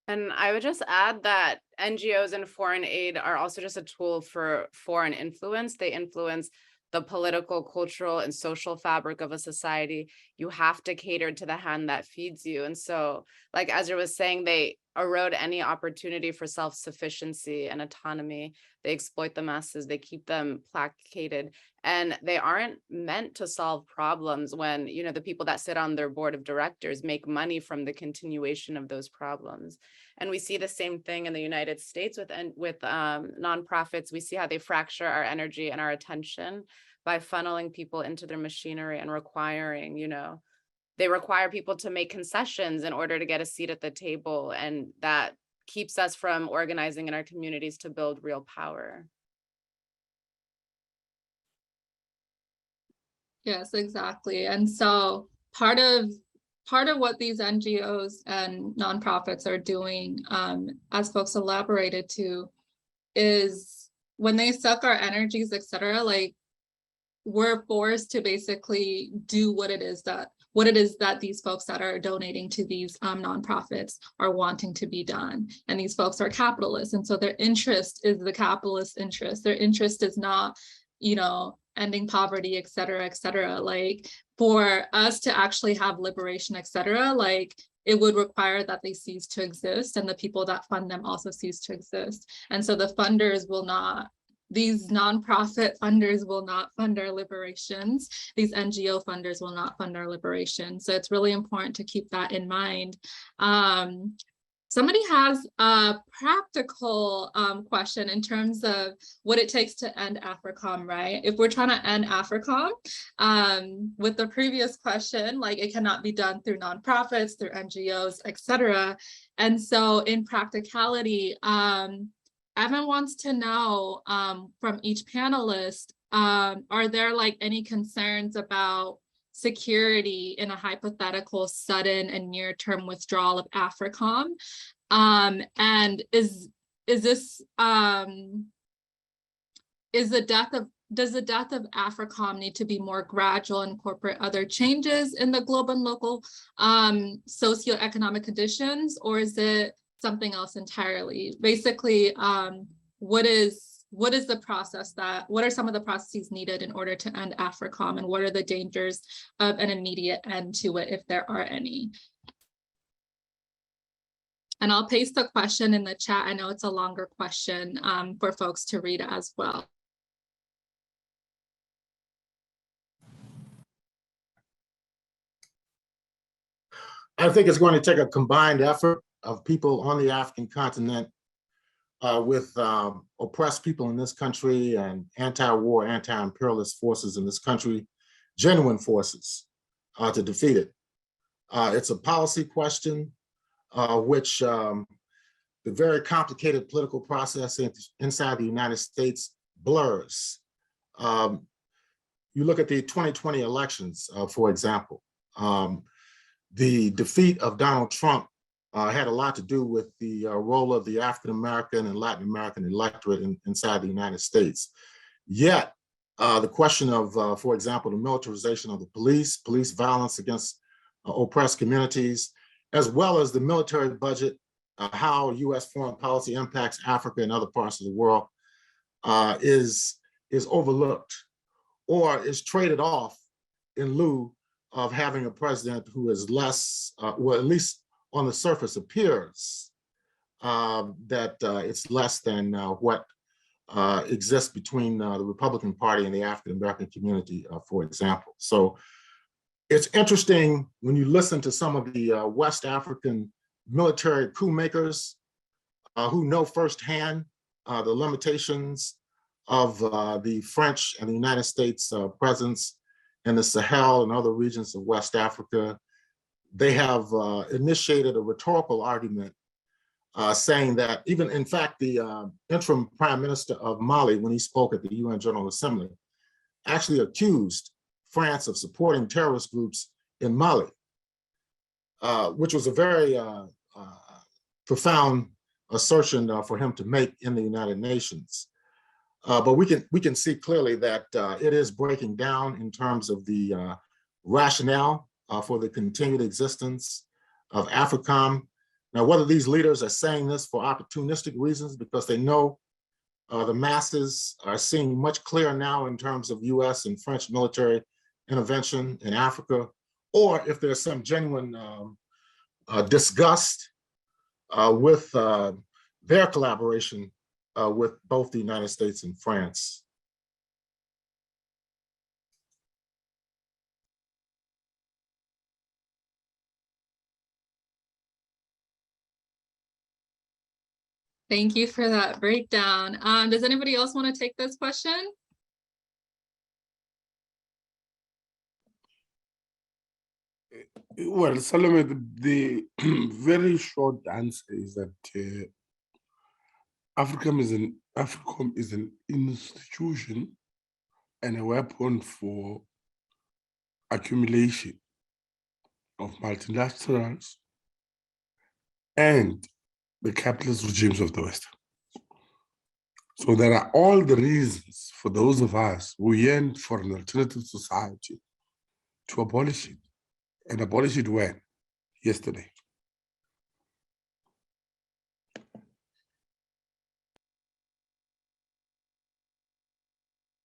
[SPEAKER 8] And I would just add that NGOs and foreign aid are also just a tool for foreign influence. They influence the political, cultural, and social fabric of a society. You have to cater to the hand that feeds you. And so, like Ezra was saying, they erode any opportunity for self-sufficiency and autonomy. They exploit the masses, they keep them placated, and they aren't meant to solve problems when, you know, the people that sit on their board of directors make money from the continuation of those problems. And we see the same thing in the United States with nonprofits. We see how they fracture our energy and our attention by funneling people into their machinery and requiring, you know, they require people to make concessions in order to get a seat at the table. And that keeps us from organizing in our communities to build real power.
[SPEAKER 1] Yes, exactly. And so part of what these NGOs and nonprofits are doing, as folks elaborated to, is when they suck our energies, et cetera, like we're forced to basically do what it is that these folks that are donating to these nonprofits are wanting to be done. And these folks are capitalists. And so their interest is the capitalist interest. Their interest is not, you know, ending poverty, et cetera, et cetera. Like for us to actually have liberation, et cetera, like it would require that they cease to exist and the people that fund them also cease to exist. And so the funders will not, these nonprofit funders will not fund our liberations. These NGO funders will not fund our liberation. So it's really important to keep that in mind. Somebody has a practical question in terms of what it takes to end AFRICOM, right? If we're trying to end AFRICOM, with the previous question, like it cannot be done through nonprofits, through NGOs, et cetera. And so in practicality, Evan wants to know from each panelist, are there like any concerns about security in a hypothetical sudden and near-term withdrawal of AFRICOM? And does the death of AFRICOM need to be more gradual and incorporate other changes in the global and local socioeconomic conditions, or is it something else entirely? Basically, what is the process what are some of the processes needed in order to end AFRICOM, and what are the dangers of an immediate end to it, if there are any? And I'll paste the question in the chat. I know it's a longer question for folks to read as well.
[SPEAKER 10] I think it's going to take a combined effort of people on the African continent with oppressed people in this country and anti-war, anti-imperialist forces in this country, genuine forces to defeat it. It's a policy question which the very complicated political process inside the United States blurs. You look at the 2020 elections, for example. The defeat of Donald Trump had a lot to do with the role of the African-American and Latin American electorate inside the United States. Yet, the question of, for example, the militarization of the police violence against oppressed communities, as well as the military budget, how US foreign policy impacts Africa and other parts of the world is overlooked or is traded off in lieu of having a president who is less, well, at least on the surface appears that it's less than what exists between the Republican Party and the African-American community, for example. So it's interesting when you listen to some of the West African military coup makers who know firsthand the limitations of the French and the United States presence in the Sahel and other regions of West Africa. They have initiated a rhetorical argument saying that even, in fact, the interim prime minister of Mali, when he spoke at the UN General Assembly, actually accused France of supporting terrorist groups in Mali, which was a very profound assertion for him to make in the United Nations. But we can see clearly that it is breaking down in terms of the rationale for the continued existence of AFRICOM. Now, whether these leaders are saying this for opportunistic reasons because they know the masses are seeing much clearer now in terms of US and French military intervention in Africa, or if there's some genuine disgust with their collaboration with both the United States and France.
[SPEAKER 1] Thank you for that breakdown. Does anybody else want to take this question?
[SPEAKER 9] Well, Salome, the very short answer is that AFRICOM is an institution and a weapon for accumulation of multinationals and the capitalist regimes of the West. So there are all the reasons for those of us who yearn for an alternative society to abolish it. And abolish it when? Yesterday.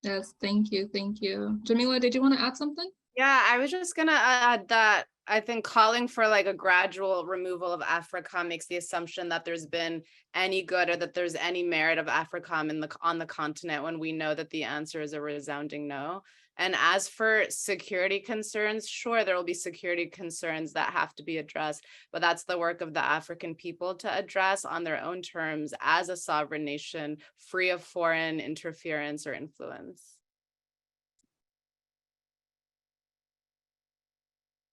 [SPEAKER 1] Yes, thank you, thank you. Jamila, did you want to add something?
[SPEAKER 8] Yeah, I was just gonna add that I think calling for like a gradual removal of AFRICOM makes the assumption that there's been any good or that there's any merit of AFRICOM on the continent, when we know that the answer is a resounding no. And as for security concerns, sure, there will be security concerns that have to be addressed, but that's the work of the African people to address on their own terms as a sovereign nation, free of foreign interference or influence.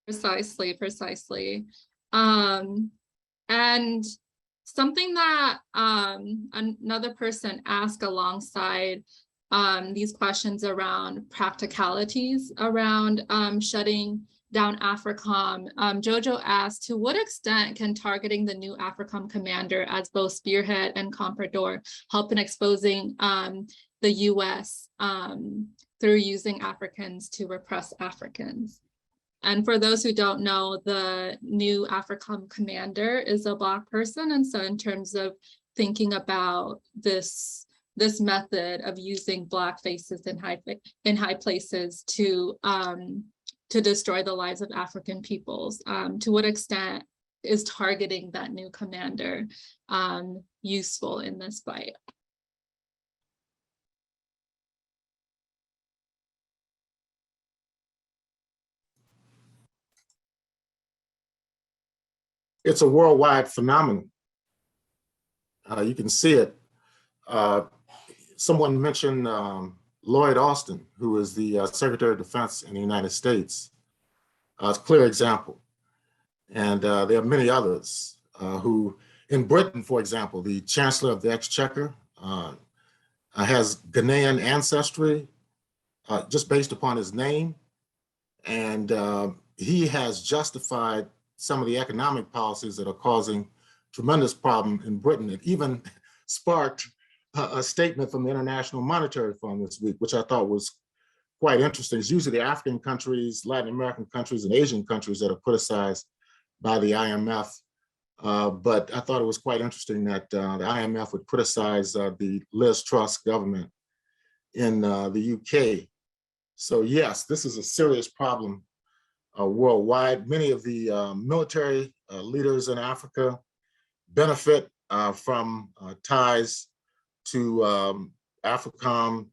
[SPEAKER 1] Precisely, precisely. And something that another person asked alongside these questions around practicalities around shutting down AFRICOM, Jojo asked, to what extent can targeting the new AFRICOM commander as both spearhead and comprador help in exposing the US through using Africans to repress Africans? And for those who don't know, the new AFRICOM commander is a Black person. And so in terms of thinking about this method of using Black faces in high places to destroy the lives of African peoples, to what extent is targeting that new commander useful in this fight?
[SPEAKER 10] It's a worldwide phenomenon. You can see it. Someone mentioned Lloyd Austin, who is the Secretary of Defense in the United States. It's a clear example. And there are many others who, in Britain, for example, the Chancellor of the Exchequer has Ghanaian ancestry just based upon his name. And he has justified some of the economic policies that are causing tremendous problem in Britain. It even sparked a statement from the International Monetary Fund this week, which I thought was quite interesting. It's usually the African countries, Latin American countries, and Asian countries that are criticized by the IMF. But I thought it was quite interesting that the IMF would criticize the Liz Truss government in the UK. So yes, this is a serious problem worldwide. Many of the military leaders in Africa benefit from ties to AFRICOM,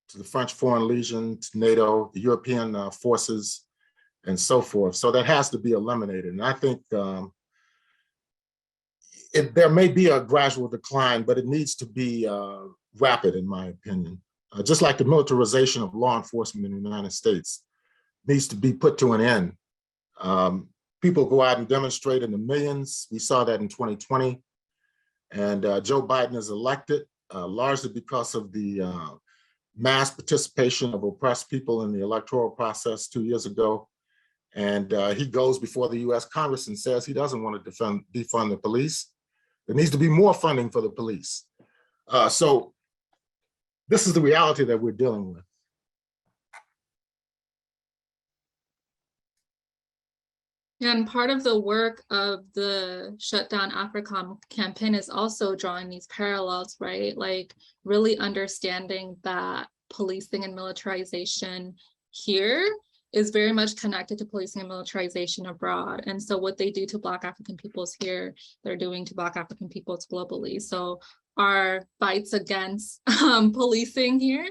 [SPEAKER 10] to the French Foreign Legion, to NATO, the European forces, and so forth. So that has to be eliminated. And I think there may be a gradual decline, but it needs to be rapid, in my opinion. Just like the militarization of law enforcement in the United States needs to be put to an end. People go out and demonstrate in the millions. We saw that in 2020. And Joe Biden is elected largely because of the mass participation of oppressed people in the electoral process 2 years ago. And he goes before the US Congress and says he doesn't want to defund the police. There needs to be more funding for the police. So this is the reality that we're dealing with.
[SPEAKER 1] And part of the work of the Shutdown AFRICOM campaign is also drawing these parallels, right? Like really understanding that policing and militarization here is very much connected to policing and militarization abroad. And so what they do to Black African peoples here, they're doing to Black African peoples globally. So our fights against policing here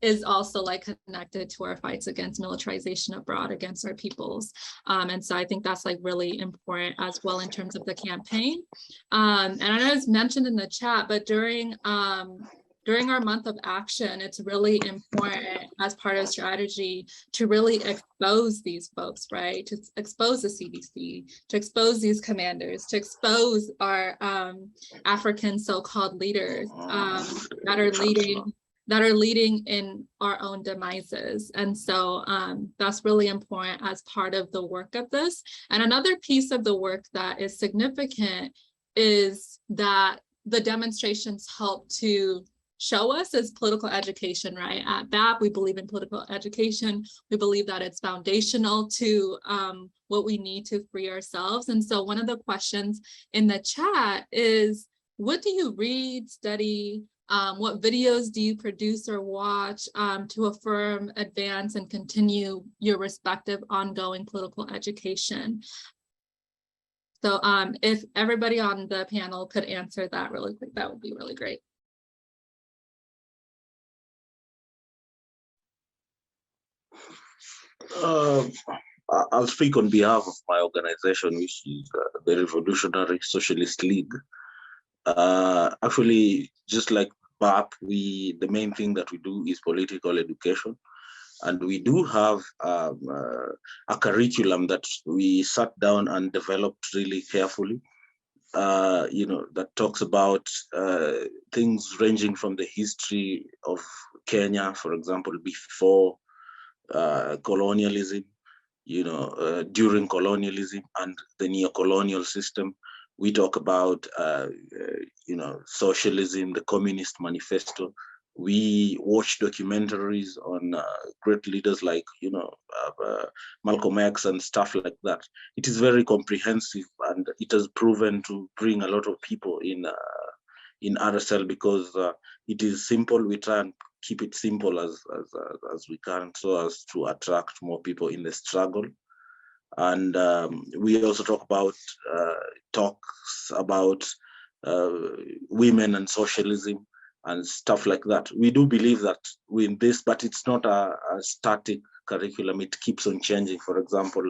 [SPEAKER 1] is also like connected to our fights against militarization abroad against our peoples. And so I think that's like really important as well in terms of the campaign. And I know it's mentioned in the chat, but during our month of action, it's really important as part of strategy to really expose these folks, right? To expose the CDC, to expose these commanders, to expose our African so-called leaders that are leading in our own demises. And so that's really important as part of the work of this. And another piece of the work that is significant is that the demonstrations help to show us as political education, right? At BAP, we believe in political education. We believe that it's foundational to what we need to free ourselves. And so one of the questions in the chat is, what do you read, study? What videos do you produce or watch to affirm, advance, and continue your respective ongoing political education? So if everybody on the panel could answer that really quick, that would be really great.
[SPEAKER 7] I'll speak on behalf of my organization, which is the Revolutionary Socialist League. Actually, just like BAP, the main thing that we do is political education. And we do have a curriculum that we sat down and developed really carefully, that talks about things ranging from the history of Kenya, for example, before colonialism, during colonialism and the neocolonial system. We talk about, socialism, the Communist Manifesto. We watch documentaries on great leaders like, Malcolm X and stuff like that. It is very comprehensive, and it has proven to bring a lot of people in RSL because it is simple. We try and keep it simple as we can, so as to attract more people in the struggle. And we also talk about talks about women and socialism and stuff like that. We do believe that with this, but it's not a static curriculum. It keeps on changing. For example,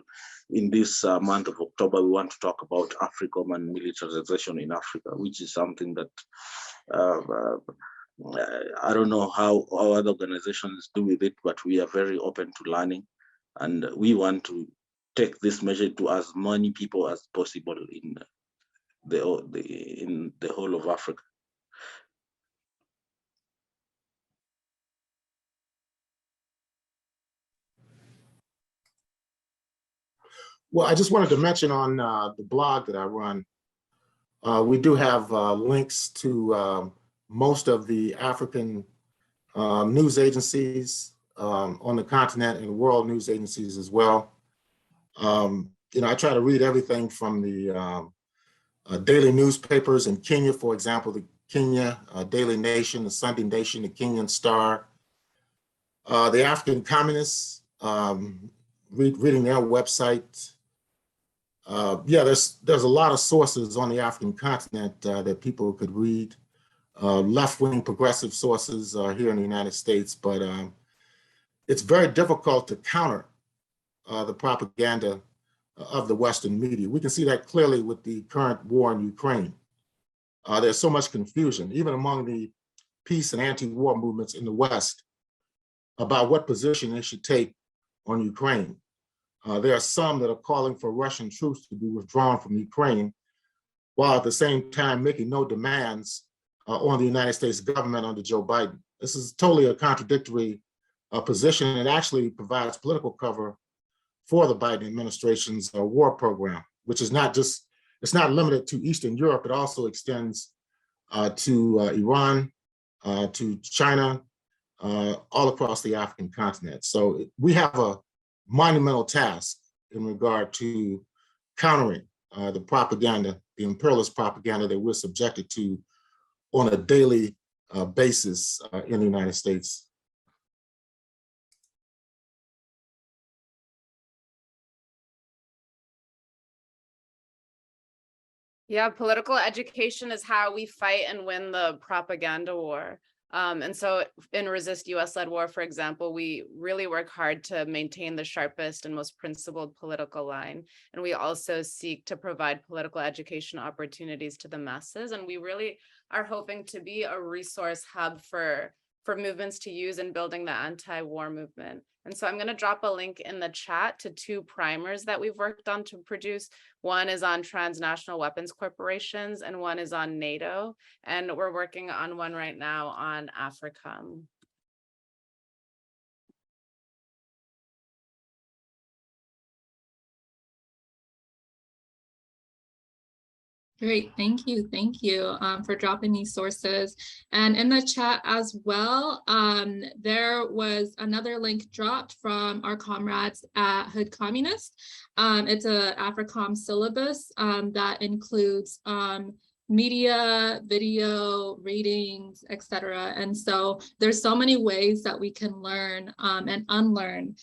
[SPEAKER 7] in this month of October, we want to talk about AFRICOM and militarization in Africa, which is something that I don't know how other organizations do with it, but we are very open to learning, and we want to take this measure to as many people as possible in the whole of Africa.
[SPEAKER 10] Well, I just wanted to mention on the blog that I run, we do have links to most of the African news agencies on the continent and world news agencies as well. I try to read everything from the daily newspapers in Kenya, for example, the Kenya Daily Nation, the Sunday Nation, the Kenyan Star, the African Communists, reading their website. There's a lot of sources on the African continent that people could read. Left-wing progressive sources here in the United States, but it's very difficult to counter the propaganda of the Western media. We can see that clearly with the current war in Ukraine. There's so much confusion, even among the peace and anti-war movements in the West, about what position they should take on Ukraine. There are some that are calling for Russian troops to be withdrawn from Ukraine, while at the same time making no demands on the United States government under Joe Biden. This is totally a contradictory position, and it actually provides political cover for the Biden administration's war program, which is it's not limited to Eastern Europe. It also extends to Iran, to China, all across the African continent. So we have a monumental task in regard to countering the propaganda, the imperialist propaganda that we're subjected to on a daily basis in the United States.
[SPEAKER 8] Yeah, political education is how we fight and win the propaganda war. And so in Resist US-led War, for example, we really work hard to maintain the sharpest and most principled political line. And we also seek to provide political education opportunities to the masses. And we really are hoping to be a resource hub for movements to use in building the anti-war movement. And so I'm going to drop a link in the chat to 2 primers that we've worked on to produce. One is on transnational weapons corporations and one is on NATO. And we're working on one right now on AFRICOM.
[SPEAKER 1] Great, thank you for dropping these sources. And in the chat as well, there was another link dropped from our comrades at Hood Communist. It's a AFRICOM syllabus that includes media, video, readings, etc. And so there's so many ways that we can learn and unlearn,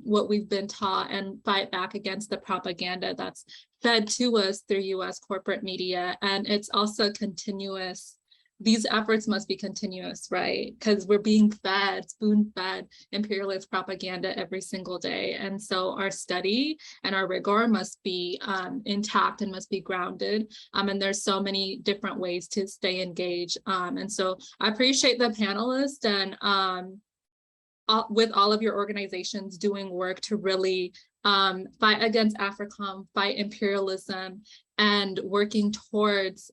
[SPEAKER 1] what we've been taught and fight back against the propaganda that's fed to us through US corporate media. And it's also continuous. These efforts must be continuous, right? Because we're being fed, spoon-fed imperialist propaganda every single day. And so our study and our rigor must be intact and must be grounded. And there's so many different ways to stay engaged. And so I appreciate the panelists and with all of your organizations doing work to really fight against AFRICOM, fight imperialism, and working towards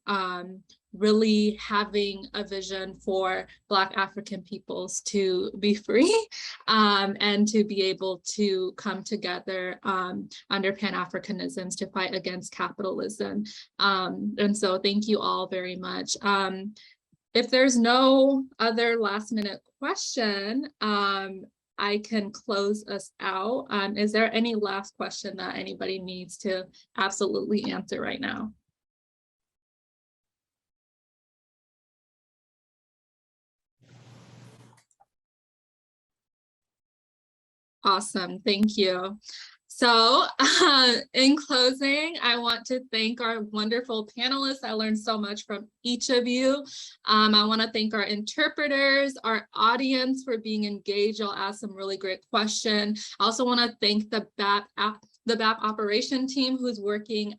[SPEAKER 1] really having a vision for Black African peoples to be free and to be able to come together under Pan-Africanisms to fight against capitalism. And so thank you all very much. If there's no other last minute question, I can close us out. Is there any last question that anybody needs to absolutely answer right now? Awesome, thank you. So in closing, I want to thank our wonderful panelists. I learned so much from each of you. I want to thank our interpreters, our audience for being engaged. You'll ask some really great questions. I also want to thank the BAP operation team who's working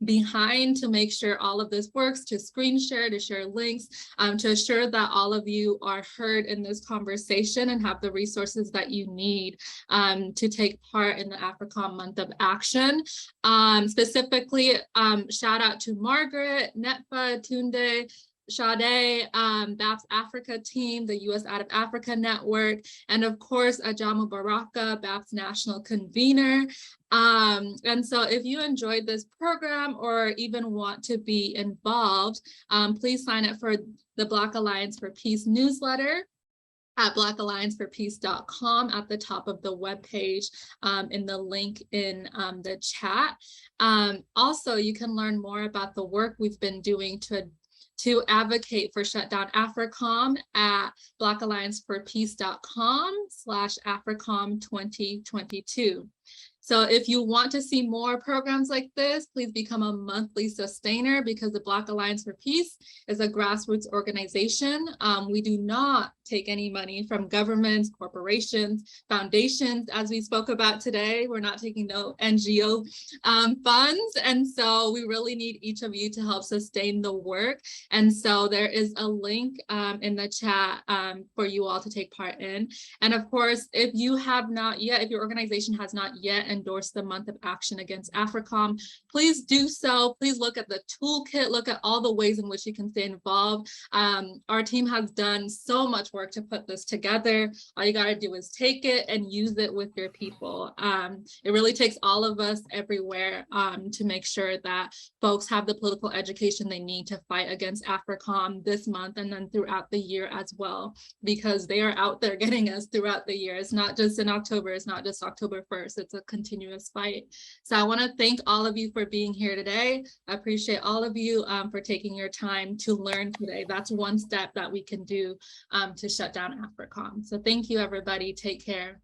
[SPEAKER 1] behind to make sure all of this works, to screen share, to share links, to assure that all of you are heard in this conversation and have the resources that you need to take part in the AFRICOM Month of Action. Specifically, shout out to Margaret, Netfa, Tunde, Sade, BAP's Africa team, the US Out of Africa Network, and of course, Ajamu Baraka, BAP's national convener. And so if you enjoyed this program or even want to be involved, please sign up for the Black Alliance for Peace newsletter at blackallianceforpeace.com at the top of the webpage in the link in the chat. Also, you can learn more about the work we've been doing to advocate for Shutdown AFRICOM at blackallianceforpeace.com/AFRICOM 2022. So if you want to see more programs like this, please become a monthly sustainer because the Black Alliance for Peace is a grassroots organization. We do not take any money from governments, corporations, foundations, as we spoke about today. We're not taking no NGO funds. And so we really need each of you to help sustain the work. And so there is a link in the chat for you all to take part in. And of course, if you have not yet, if your organization has not yet endorsed the Month of Action Against AFRICOM, please do so. Please look at the toolkit, look at all the ways in which you can stay involved. Our team has done so much work to put this together. All you gotta do is take it and use it with your people. It really takes all of us everywhere to make sure that folks have the political education they need to fight against AFRICOM this month and then throughout the year as well, because they are out there getting us throughout the year. It's not just in October, it's not just October 1st, it's a continuous fight. So I wanna thank all of you for being here today. I appreciate all of you for taking your time to learn today. That's one step that we can do to shut down AFRICOM. So thank you, everybody. Take care.